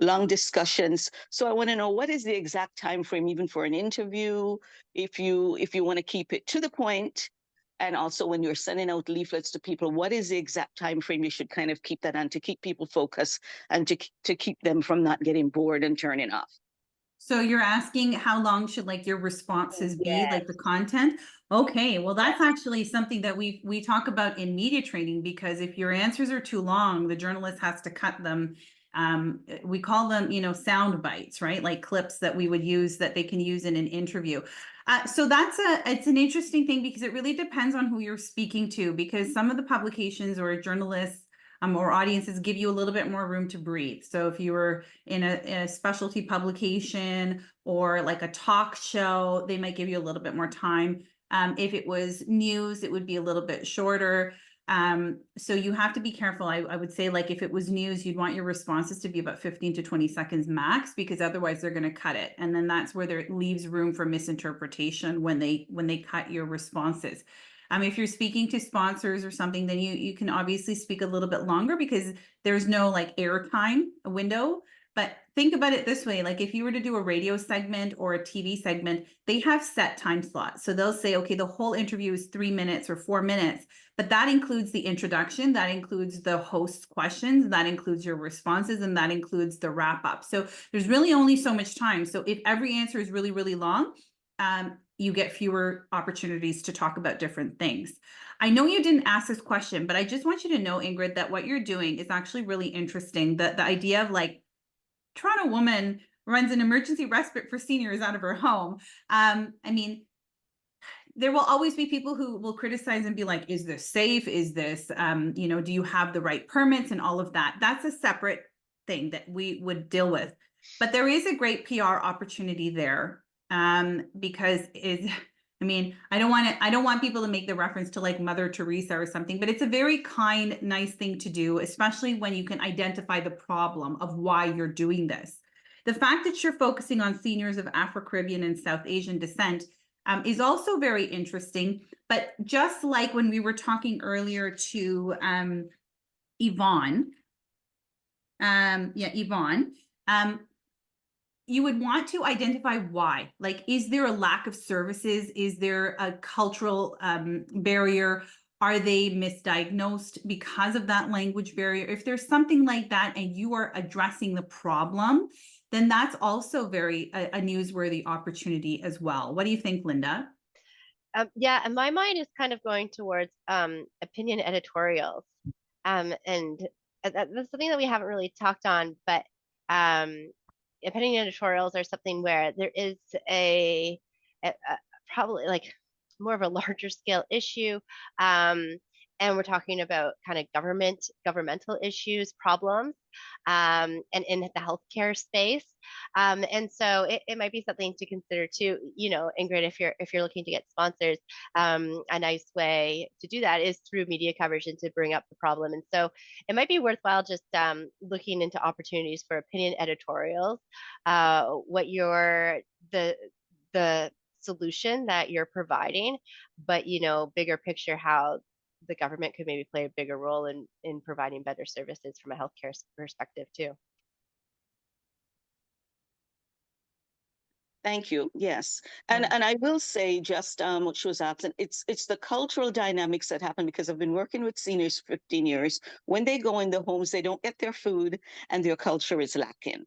long discussions. So I want to know, what is the exact time frame, even for an interview, if you want to keep it to the point, and also when you're sending out leaflets to people, what is the exact time frame you should kind of keep that on to keep people focused and to keep them from not getting bored and turning off? So you're asking how long should like your responses be, like the content? Okay, well, that's actually something that we talk about in media training, because if your answers are too long, the journalist has to cut them. We call them, you know, sound bites, right? Like clips that we would use that they can use in an interview. So it's an interesting thing, because it really depends on who you're speaking to, because some of the publications or journalists or audiences give you a little bit more room to breathe. So if you were in a specialty publication or like a talk show, they might give you a little bit more time. If it was news, it would be a little bit shorter. So you have to be careful. I would say, like, if it was news, you'd want your responses to be about 15 to 20 seconds max, because otherwise they're going to cut it. And then that's where there leaves room for misinterpretation when they cut your responses. If you're speaking to sponsors or something, then you can obviously speak a little bit longer, because there's no like airtime window. But think about it this way, like if you were to do a radio segment or a TV segment, they have set time slots. So they'll say, okay, the whole interview is 3 minutes or 4 minutes, but that includes the introduction, that includes the host's questions, that includes your responses, and that includes the wrap up. So there's really only so much time. So if every answer is really, really long, you get fewer opportunities to talk about different things. I know you didn't ask this question, but I just want you to know, Ingrid, that what you're doing is actually really interesting. The idea of like, Toronto woman runs an emergency respite for seniors out of her home. I mean, there will always be people who will criticize and be like, is this safe? Is this, you know, do you have the right permits and all of that? That's a separate thing that we would deal with. But there is a great PR opportunity there, because I mean, I don't want people to make the reference to like Mother Teresa or something, but it's a very kind, nice thing to do, especially when you can identify the problem of why you're doing this. The fact that you're focusing on seniors of Afro-Caribbean and South Asian descent is also very interesting. But just like when we were talking earlier to Yvonne. Yvonne. You would want to identify why. Like, is there a lack of services? Is there a cultural barrier? Are they misdiagnosed because of that language barrier? If there's something like that and you are addressing the problem, then that's also a newsworthy opportunity as well. What do you think, Linda? Yeah, and my mind is kind of going towards opinion editorials. And that's something that we haven't really talked on, but opinion editorials are something where there is a probably like more of a larger scale issue. And we're talking about kind of governmental issues, problems, and in the healthcare space. And so it might be something to consider too, Ingrid, if you're looking to get sponsors, a nice way to do that is through media coverage and to bring up the problem. And so it might be worthwhile just looking into opportunities for opinion editorials, what the solution that you're providing, but bigger picture, how the government could maybe play a bigger role in providing better services from a healthcare perspective too. Thank you. Yes, and I will say just what she was asking. It's the cultural dynamics that happen because I've been working with seniors for 15 years. When they go in the homes, they don't get their food, and their culture is lacking.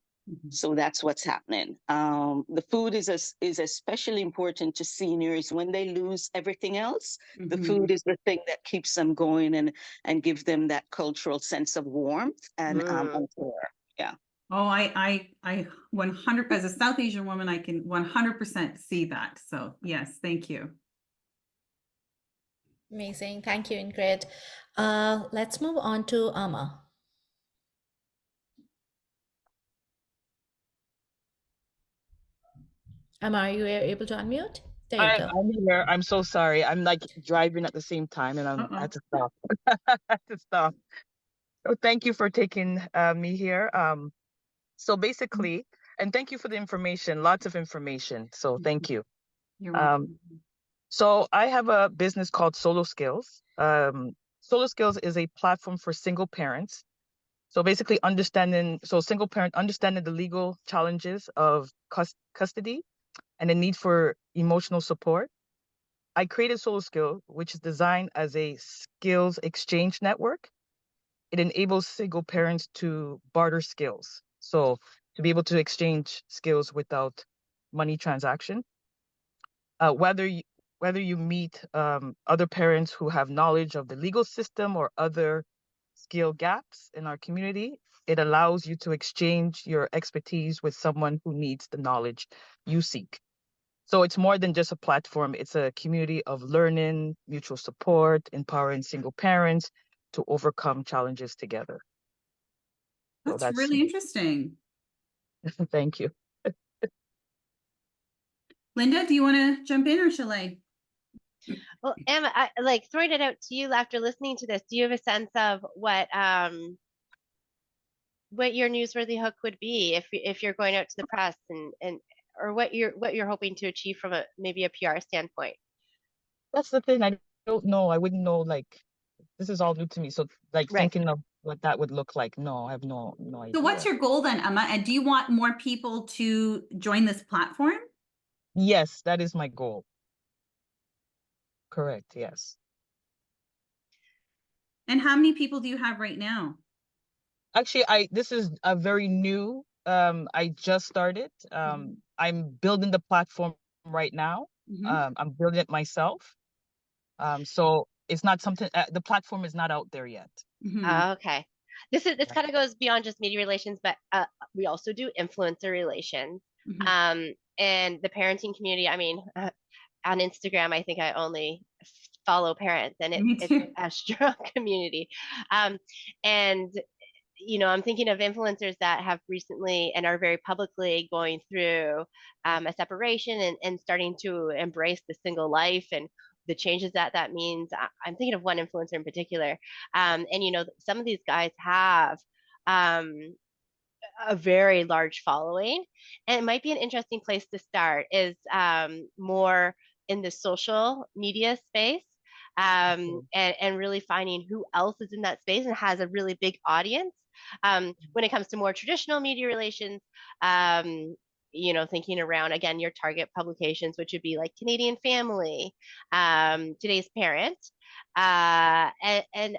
So that's what's happening. The food is especially important to seniors when they lose everything else. The food is the thing that keeps them going and give them that cultural sense of warmth and care. Yeah. Oh, I 100, as a South Asian woman, I can 100% see that. So yes, thank you. Amazing. Thank you, Ingrid. Let's move on to Amma. Amma, are you able to unmute? There you go. I'm here. I'm so sorry. I'm like driving at the same time and I had to stop. I had to stop. So thank you for taking me here. So basically, and thank you for the information, lots of information. So thank you. You're welcome. So I have a business called Solo Skills. Solo Skills is a platform for single parents. So basically single parent understanding the legal challenges of custody and the need for emotional support. I created Solo Skill, which is designed as a skills exchange network. It enables single parents to barter skills. So to be able to exchange skills without money transaction. Whether you meet other parents who have knowledge of the legal system or other skill gaps in our community, it allows you to exchange your expertise with someone who needs the knowledge you seek. So it's more than just a platform. It's a community of learning, mutual support, empowering single parents to overcome challenges together. That's really interesting. Thank you. Linda, do you want to jump in or shall I? Well, Emma, throwing it out to you after listening to this, do you have a sense of what your newsworthy hook would be if you're going out to the press and or what you're hoping to achieve from maybe a PR standpoint? That's the thing. I don't know. I wouldn't know. Like, this is all new to me. So thinking of what that would look like. No, I have no idea. So what's your goal then, Emma? And do you want more people to join this platform? Yes, that is my goal. Correct. Yes. And how many people do you have right now? Actually, this is a very new. I just started. I'm building the platform right now. I'm building it myself. So it's not something. The platform is not out there yet. Okay. This kind of goes beyond just media relations, but we also do influencer relations. And the parenting community. I mean, on Instagram, I think I only follow parents, and it's a strong community. And I'm thinking of influencers that have recently and are very publicly going through a separation and starting to embrace the single life and the changes that means. I'm thinking of one influencer in particular. And some of these guys have a very large following, and it might be an interesting place to start is more in the social media space. and really finding who else is in that space and has a really big audience. When it comes to more traditional media relations, thinking around again your target publications, which would be like Canadian Family, Today's Parent, and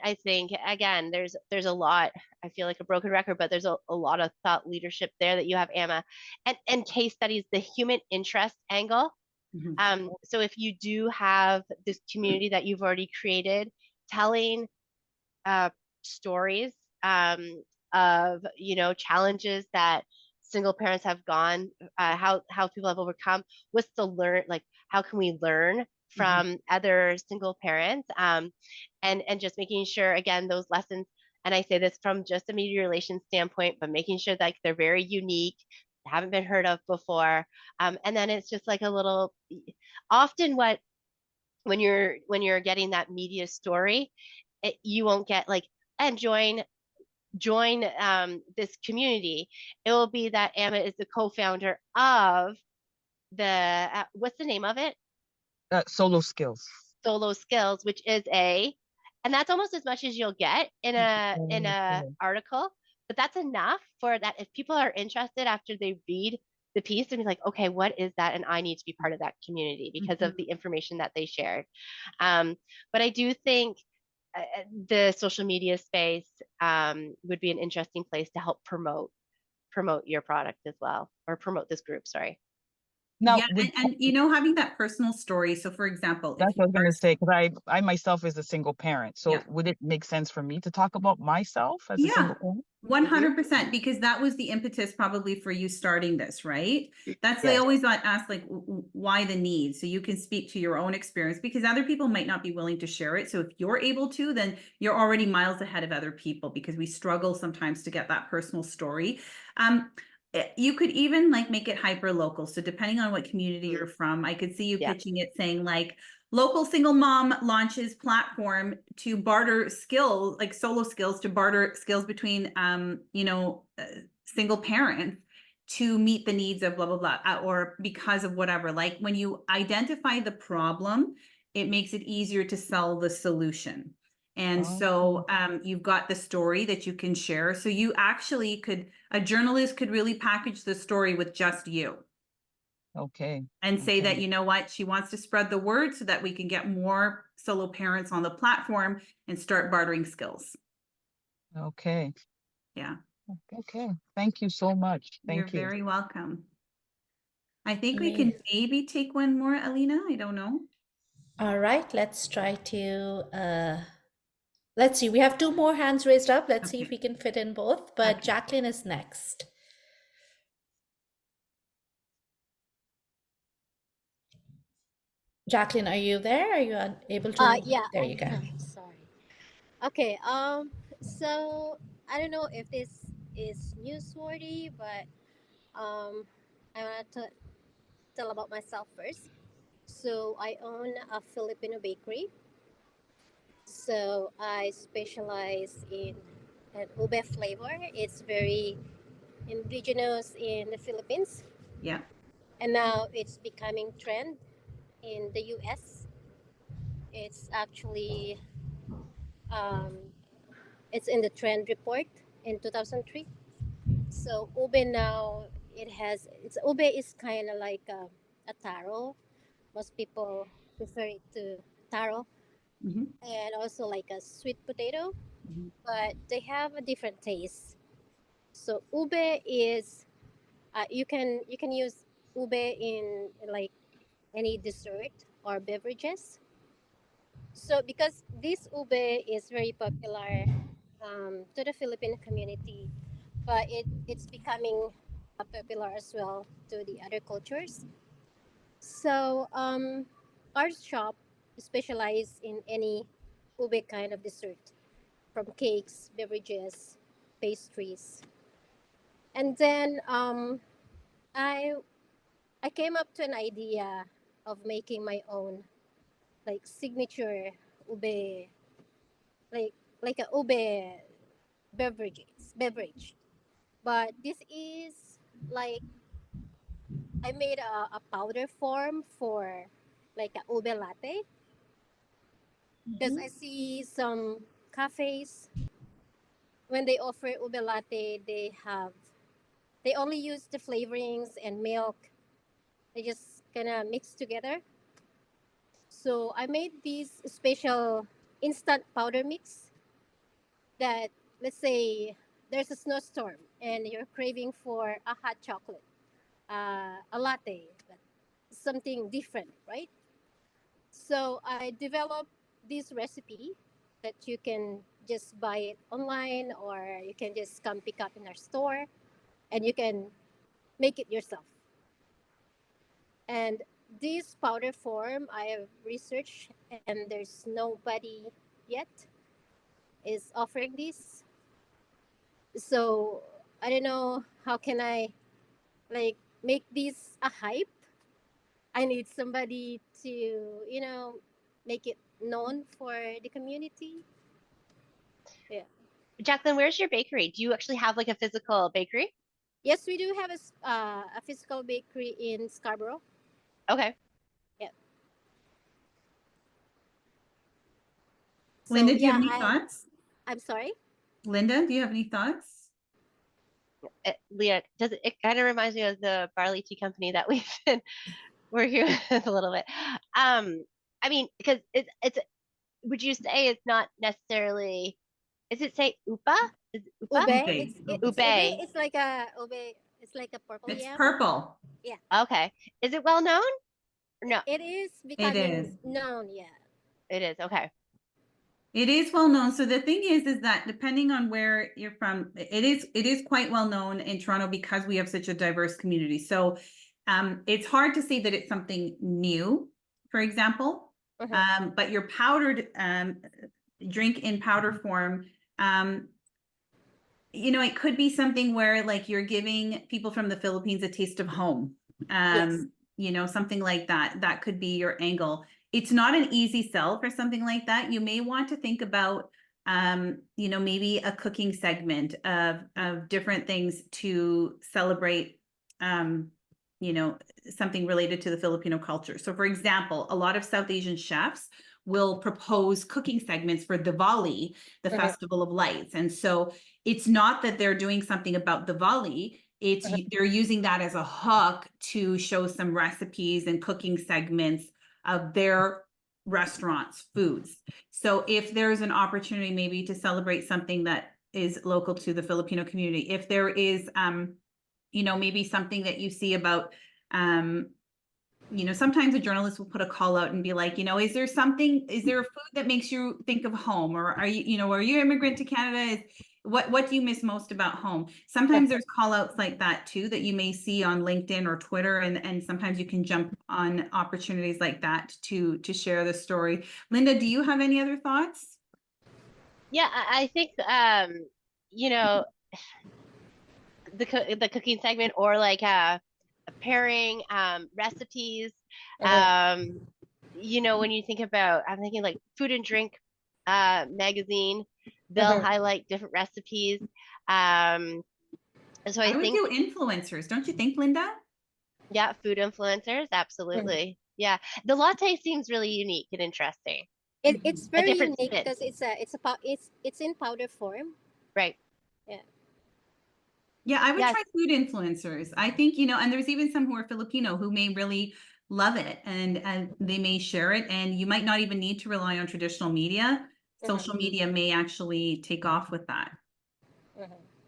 I think again there's a lot. I feel like a broken record, but there's a lot of thought leadership there that you have, Emma, and case studies, the human interest angle. So if you do have this community that you've already created, telling stories of challenges that single parents have gone, how people have overcome, what's the learn, like how can we learn from other single parents, and just making sure again those lessons. And I say this from just a media relations standpoint, but making sure that they're very unique, haven't been heard of before, and then it's just like a little. Often, when you're getting that media story, you won't get like and join this community. It will be that Emma is the co-founder of the what's the name of it? Solo Skills. Solo Skills, which is and that's almost as much as you'll get in a article, but that's enough for that. If people are interested after they read the piece and be like, okay, what is that? And I need to be part of that community because of the information that they shared. But I do think the social media space would be an interesting place to help promote your product as well, or promote this group. Sorry. Now, yeah, and having that personal story. So, for example, that's what I was going to say, because I myself is a single parent. So would it make sense for me to talk about myself as a single parent? 100%, because that was the impetus probably for you starting this, right? They always ask like, why the need? So you can speak to your own experience because other people might not be willing to share it. So if you're able to, then you're already miles ahead of other people, because we struggle sometimes to get that personal story. You could even like make it hyper local. So depending on what community you're from, I could see you pitching it saying like, local single mom launches platform to barter skills, like solo skills, to barter skills between, single parents to meet the needs of blah, blah, blah, or because of whatever. Like when you identify the problem, it makes it easier to sell the solution. And so you've got the story that you can share. So you actually a journalist could really package the story with just you. Okay. And say that, you know what, she wants to spread the word so that we can get more solo parents on the platform and start bartering skills. Okay. Yeah. Okay. Thank you so much. You're Thank you. very welcome. I think we can maybe take one more, Alina. I don't know. All right, let's try to, let's see. We have two more hands raised up. Let's see if we can fit in both, but Jacqueline is next. Jacqueline, are you there? Are you able to? Yeah. There you go. Sorry. Okay. So I don't know if this is newsworthy, but I want to tell about myself first. So I own a Filipino bakery. So I specialize in an ube flavor. It's very indigenous in the Philippines. Yeah. And now it's becoming trend in the US. It's actually it's in the trend report in 2003. So ube now ube is kind of like a taro. Most people prefer it to taro, and also like a sweet potato, but they have a different taste. So ube is you can use ube in like any dessert or beverages. So because this ube is very popular to the Philippine community, but it's becoming popular as well to the other cultures. So our shop specializes in any ube kind of dessert, from cakes, beverages, pastries, and then I I came up to an idea of making my own like signature ube, like a ube beverage. But this is like I made a powder form for like a ube latte. Because I see some cafes when they offer ube latte, they only use the flavorings and milk. They just kind of mix together. So I made this special instant powder mix that, let's say there's a snowstorm and you're craving for a hot chocolate, a latte, but something different, right? So I developed this recipe that you can just buy it online or you can just come pick up in our store and you can make it yourself. And this powder form I have researched and there's nobody yet is offering this. So I don't know how can I like make this a hype. I need somebody to, make it known for the community. Yeah. Jacqueline, where's your bakery? Do you actually have like a physical bakery? Yes, we do have a physical bakery in Scarborough. Okay. Yeah. Linda, So do you yeah, have any thoughts? I'm sorry. Linda, do you have any thoughts? Leah, it kind of reminds me of the barley tea company that we've been working with a little bit. I mean, because it's would you say it's not necessarily, is it say upa? Is it upa? Ube. Ube. It's ube. It's like a ube. It's like a purple It's yam. purple. Yeah. Okay. Is it well known? Or no, It is It is. becoming known. Yeah. it is. Okay. It is well known. So the thing is that depending on where you're from, it is quite well known in Toronto because we have such a diverse community. So it's hard to say that it's something new, for example. But your powdered drink in powder form, it could be something where like you're giving people from the Philippines a taste of home. Yes. Something like that. That could be your angle. It's not an easy sell for something like that. You may want to think about maybe a cooking segment of different things to celebrate something related to the Filipino culture. So for example, a lot of South Asian chefs will propose cooking segments for Diwali, the Festival of Lights. And so it's not that they're doing something about Diwali, it's they're using that as a hook to show some recipes and cooking segments of their restaurants' foods. So if there's an opportunity maybe to celebrate something that is local to the Filipino community, if there is maybe something that you see about sometimes a journalist will put a call out and be like, is there a food that makes you think of home? Or are you an immigrant to Canada? What do you miss most about home? Sometimes there's call outs like that too, that you may see on LinkedIn or Twitter. And sometimes you can jump on opportunities like that to share the story. Linda, do you have any other thoughts? Yeah, I think the cooking segment or like pairing recipes. When you think about, I'm thinking like Food and Drink magazine, they'll highlight different recipes. So I would think do influencers, don't you think, Linda? Yeah, food influencers, absolutely. Yeah, the latte seems really unique and interesting. It's A very different unique spin. because it's in powder form. Right. Yeah. Yeah, I would Yes. try food influencers. I think, and there's even some who are Filipino who may really love it and they may share it. And you might not even need to rely on traditional media. Social media may actually take off with that.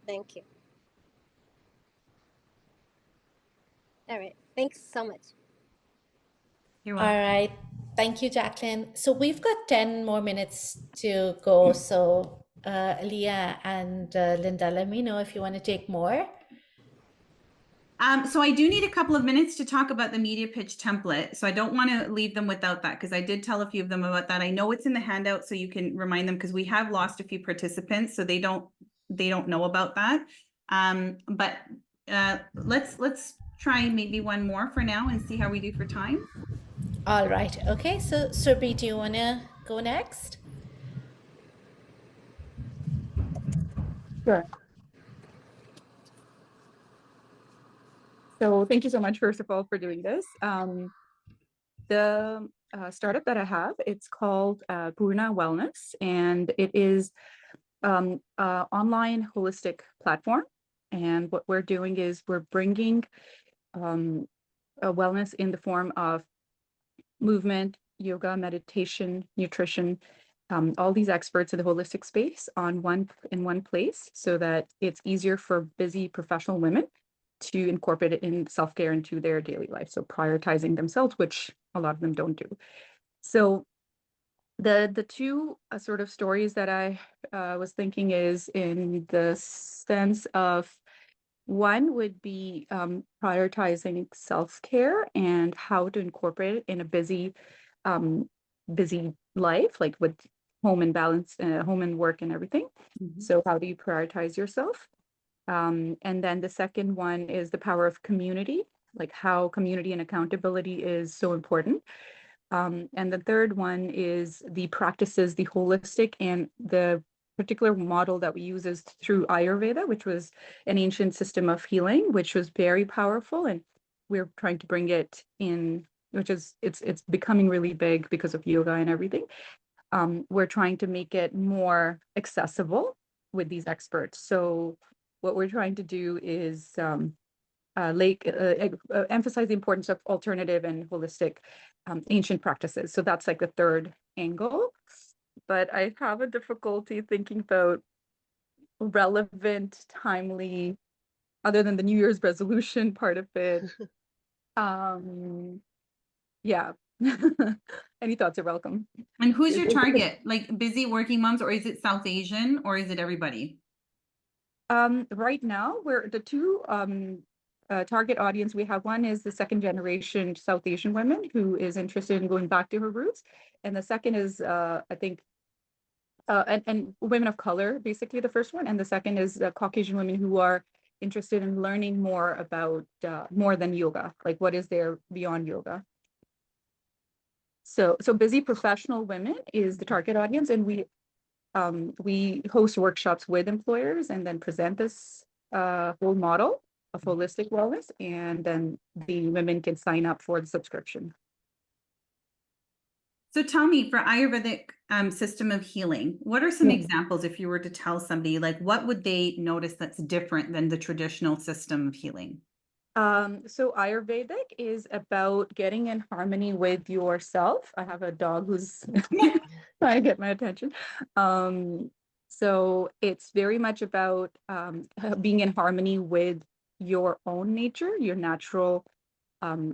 Thank you. All right. Thanks so much. You're welcome. All right. Thank you, Jacqueline. So we've got 10 more minutes to go. So Leah and Linda, let me know if you want to take more. So I do need a couple of minutes to talk about the media pitch template. So I don't want to leave them without that because I did tell a few of them about that. I know it's in the handout, so you can remind them because we have lost a few participants, so they don't know about that. But let's try maybe one more for now and see how we do for time. All right. Okay. So Surbhi, do you want to go next? Sure. So thank you so much, first of all, for doing this. The startup that I have, it's called Purna Wellness, and it is online holistic platform. And what we're doing is we're bringing a wellness in the form of movement, yoga, meditation, nutrition, all these experts in the holistic space in one place, so that it's easier for busy professional women to incorporate it in self-care into their daily life. So prioritizing themselves, which a lot of them don't do. So the two sort of stories that I was thinking is in the sense of, one would be prioritizing self-care and how to incorporate it in a um, busy life, like with home and balance, home and work and everything. So how do you prioritize yourself? And then the second one is the power of community, like how community and accountability is so important. And the third one is the practices, the holistic, and the particular model that we use is through Ayurveda, which was an ancient system of healing, which was very powerful. And we're trying to bring it in, which is, it's becoming really big because of yoga and everything. We're trying to make it more accessible with these experts. So what we're trying to do is emphasize the importance of alternative and holistic ancient practices. So that's like the third angle. But I have a difficulty thinking about relevant, timely, other than the New Year's resolution part of it. Yeah. Any thoughts are welcome. And who's your target? Like busy working moms, or is it South Asian, or is it everybody? Right now, we're the two target audience we have. One is the second generation South Asian women who is interested in going back to her roots. And the second is, I think, and women of color, basically the first one. And the second is Caucasian women who are interested in learning more about more than yoga, like what is there beyond yoga. So busy professional women is the target audience, and we host workshops with employers and then present this whole model of holistic wellness, and then the women can sign up for the subscription. So tell me, for Ayurvedic system of healing, what are some examples if you were to tell somebody, like what would they notice that's different than the traditional system of healing? So Ayurvedic is about getting in harmony with yourself. I have a dog who's trying to get my attention. So it's very much about being in harmony with your own nature, your natural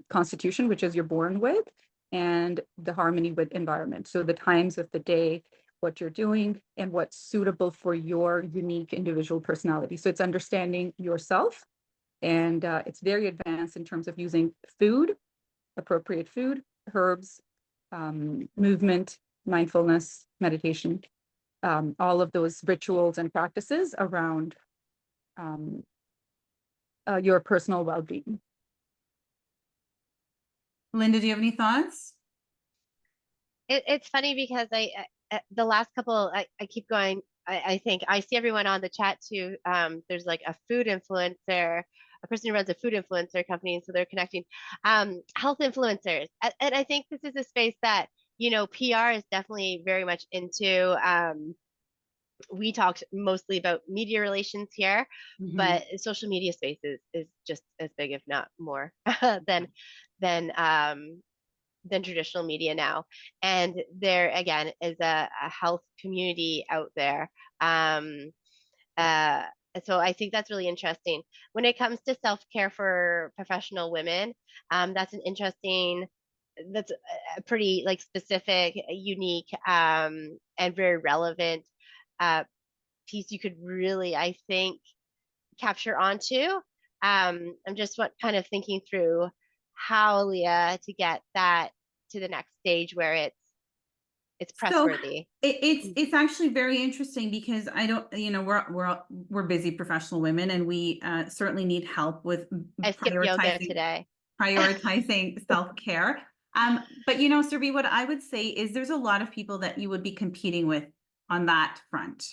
constitution, which is you're born with, and the harmony with environment. So the times of the day, what you're doing, and what's suitable for your unique individual personality. So it's understanding yourself. And it's very advanced in terms of using food, appropriate food, herbs, movement, mindfulness, meditation, all of those rituals and practices around your personal well-being. Linda, do you have any thoughts? It's funny because the last couple, I keep going. I think I see everyone on the chat too. There's like a food influencer, a person who runs a food influencer company, and so they're connecting health influencers. And I think this is a space that, you know, PR is definitely very much into. We talked mostly about media relations here, but social media space is just as big, if not more, than traditional media now. And there again is a health community out there. So I think that's really interesting. When it comes to self-care for professional women, that's a pretty like specific, unique, and very relevant piece you could really, I think, capture onto. I'm just kind of thinking through how, Leah, to get that to the next stage where it's pressworthy. So it's actually very interesting because I don't, you know, we're busy professional women, and we certainly need help with I skipped yoga today. Prioritizing self-care. But you know, Surbhi, what I would say is there's a lot of people that you would be competing with on that front.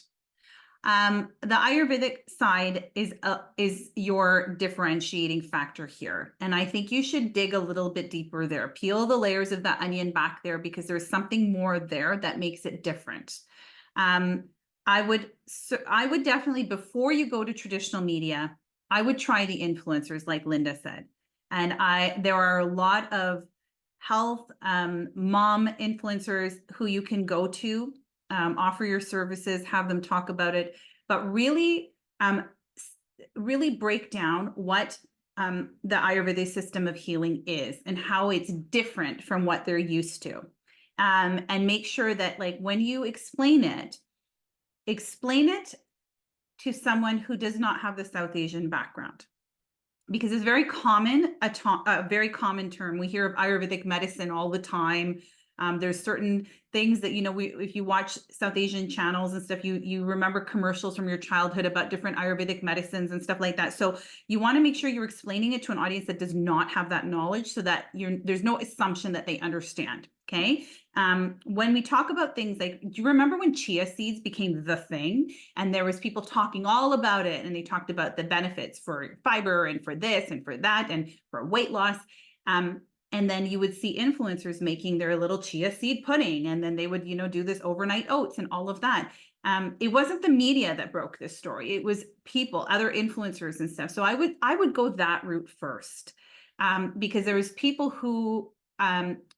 The Ayurvedic side is your differentiating factor here. And I think you should dig a little bit deeper there. Peel the layers of the onion back there because there's something more there that makes it different. I would definitely, before you go to traditional media, I would try the influencers like Linda said. And there are a lot of health mom influencers who you can go to, offer your services, have them talk about it, but really break down what the Ayurvedic system of healing is and how it's different from what they're used to. And make sure that like when you explain it to someone who does not have the South Asian background. Because it's very common, a very common term. We hear of Ayurvedic medicine all the time. There's certain things that, you know, if you watch South Asian channels and stuff, you remember commercials from your childhood about different Ayurvedic medicines and stuff like that. So you want to make sure you're explaining it to an audience that does not have that knowledge so that there's no assumption that they understand. Okay. When we talk about things like, do you remember when chia seeds became the thing and there was people talking all about it and they talked about the benefits for fiber and for this and for that and for weight loss. And then you would see influencers making their little chia seed pudding, and then they would, you know, do this overnight oats and all of that. It wasn't the media that broke this story. It was people, other influencers and stuff. So I would go that route first, because there was people who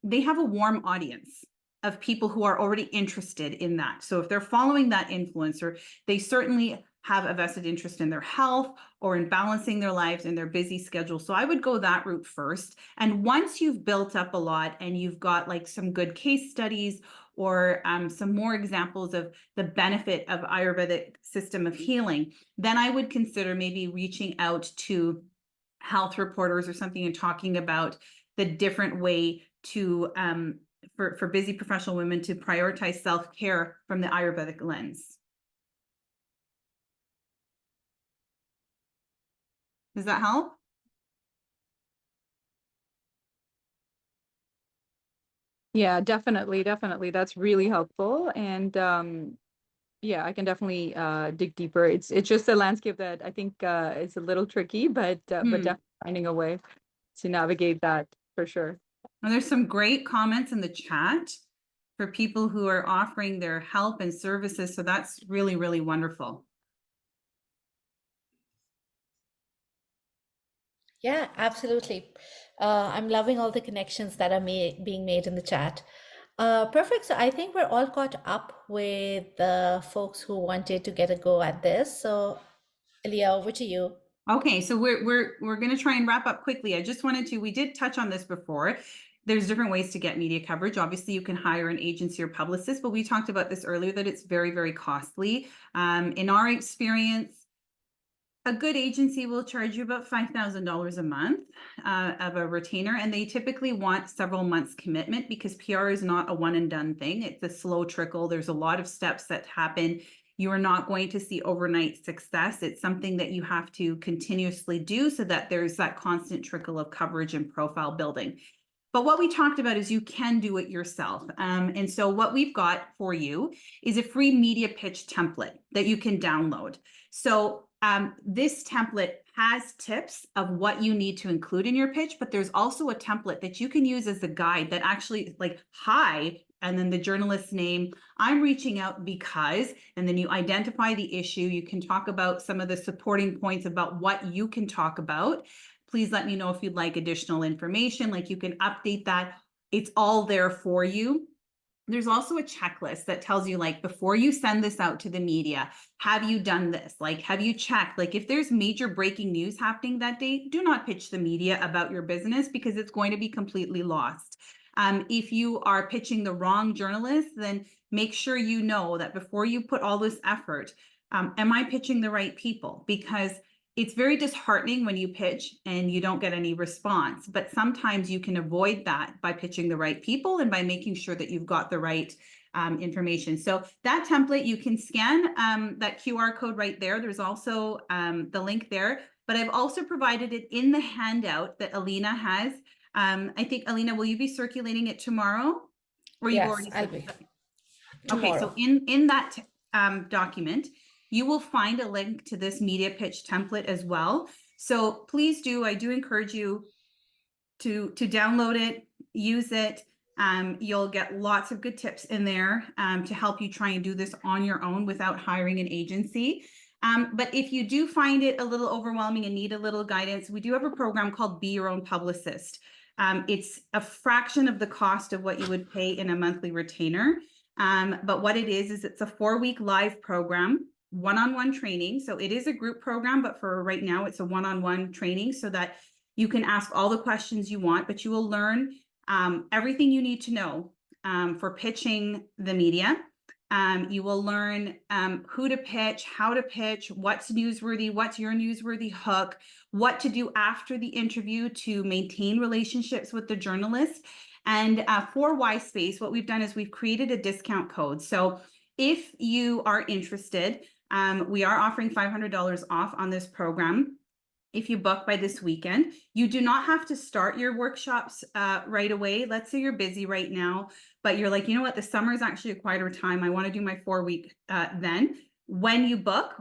they have a warm audience of people who are already interested in that. So if they're following that influencer, they certainly have a vested interest in their health or in balancing their lives in their busy schedule. So I would go that route first. And once you've built up a lot and you've got like some good case studies or some more examples of the benefit of Ayurvedic system of healing, then I would consider maybe reaching out to health reporters or something and talking about the different way to for busy professional women to prioritize self-care from the Ayurvedic lens. Does that help? Yeah, definitely. That's really helpful. And yeah, I can definitely dig deeper. It's just a landscape that I think is a little tricky, but definitely finding a way to navigate that for sure. And there's some great comments in the chat for people who are offering their help and services. So that's really, really wonderful. Yeah, absolutely. I'm loving all the connections that are being made in the chat. Perfect. So I think we're all caught up with the folks who wanted to get a go at this. So, Elia, over to you. Okay, so we're going to try and wrap up quickly. I just wanted to, we did touch on this before. There's different ways to get media coverage. Obviously, you can hire an agency or publicist, but we talked about this earlier that it's very, very costly. In our experience, a good agency will charge you about $5,000 a month of a retainer, and they typically want several months commitment because PR is not a one and done thing. It's a slow trickle. There's a lot of steps that happen. You are not going to see overnight success. It's something that you have to continuously do so that there's that constant trickle of coverage and profile building. But what we talked about is you can do it yourself. And so what we've got for you is a free media pitch template that you can download. So this template has tips of what you need to include in your pitch, but there's also a template that you can use as a guide that actually like, hi, and then the journalist's name, I'm reaching out because, and then you identify the issue. You can talk about some of the supporting points about what you can talk about. Please let me know if you'd like additional information, like you can update that. It's all there for you. There's also a checklist that tells you, like, before you send this out to the media, have you done this? Like, have you checked? Like, if there's major breaking news happening that day, do not pitch the media about your business because it's going to be completely lost. If you are pitching the wrong journalist, then make sure you know that before you put all this effort, am I pitching the right people? Because it's very disheartening when you pitch and you don't get any response, but sometimes you can avoid that by pitching the right people and by making sure that you've got the right information. So that template, you can scan that QR code right there. There's also the link there, but I've also provided it in the handout that Alina has. I think, Alina, will you be circulating it tomorrow? Or you've Yes, already I'll be. Okay, so in that document, you will find a link to this media pitch template as well. So please do, I do encourage you to download it, use it. You'll get lots of good tips in there to help you try and do this on your own without hiring an agency. But if you do find it a little overwhelming and need a little guidance, we do have a program called Be Your Own Publicist. It's a fraction of the cost of what you would pay in a monthly retainer. But what it is it's a 4-week live program, one-on-one training. So it is a group program, but for right now, it's a one-on-one training so that you can ask all the questions you want, but you will learn everything you need to know for pitching the media. You will learn who to pitch, how to pitch, what's newsworthy, what's your newsworthy hook, what to do after the interview to maintain relationships with the journalist. And for Y-Space, what we've done is we've created a discount code. So if you are interested, we are offering $500 off on this program. If you book by this weekend, you do not have to start your workshops right away. Let's say you're busy right now, but you're like, you know what, the summer is actually a quieter time. I want to do my 4-week then. When you book,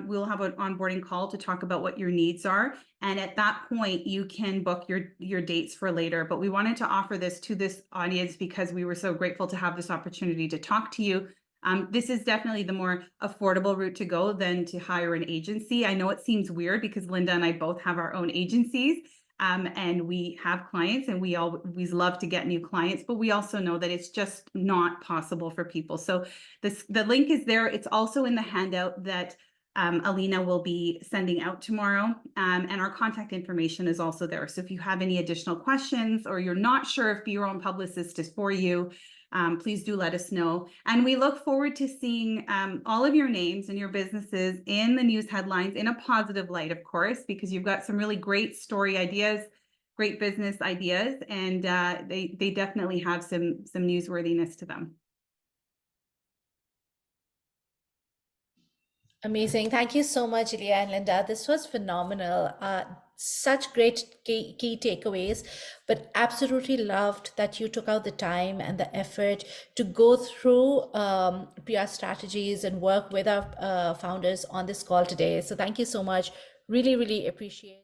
we'll have an onboarding call to talk about what your needs are. And at that point, you can book your dates for later. But we wanted to offer this to this audience because we were so grateful to have this opportunity to talk to you. This is definitely the more affordable route to go than to hire an agency. I know it seems weird because Linda and I both have our own agencies and we have clients and we always love to get new clients, but we also know that it's just not possible for people. So the link is there. It's also in the handout that Alina will be sending out tomorrow. And our contact information is also there. So if you have any additional questions or you're not sure if Be Your Own Publicist is for you, please do let us know. And we look forward to seeing all of your names and your businesses in the news headlines in a positive light, of course, because you've got some really great story ideas, great business ideas, and they definitely have some newsworthiness to them. Amazing. Thank you so much, Ilya and Linda. This was phenomenal. Such great key takeaways, but absolutely loved that you took out the time and the effort to go through PR strategies and work with our founders on this call today. So thank you so much. Really, really appreciate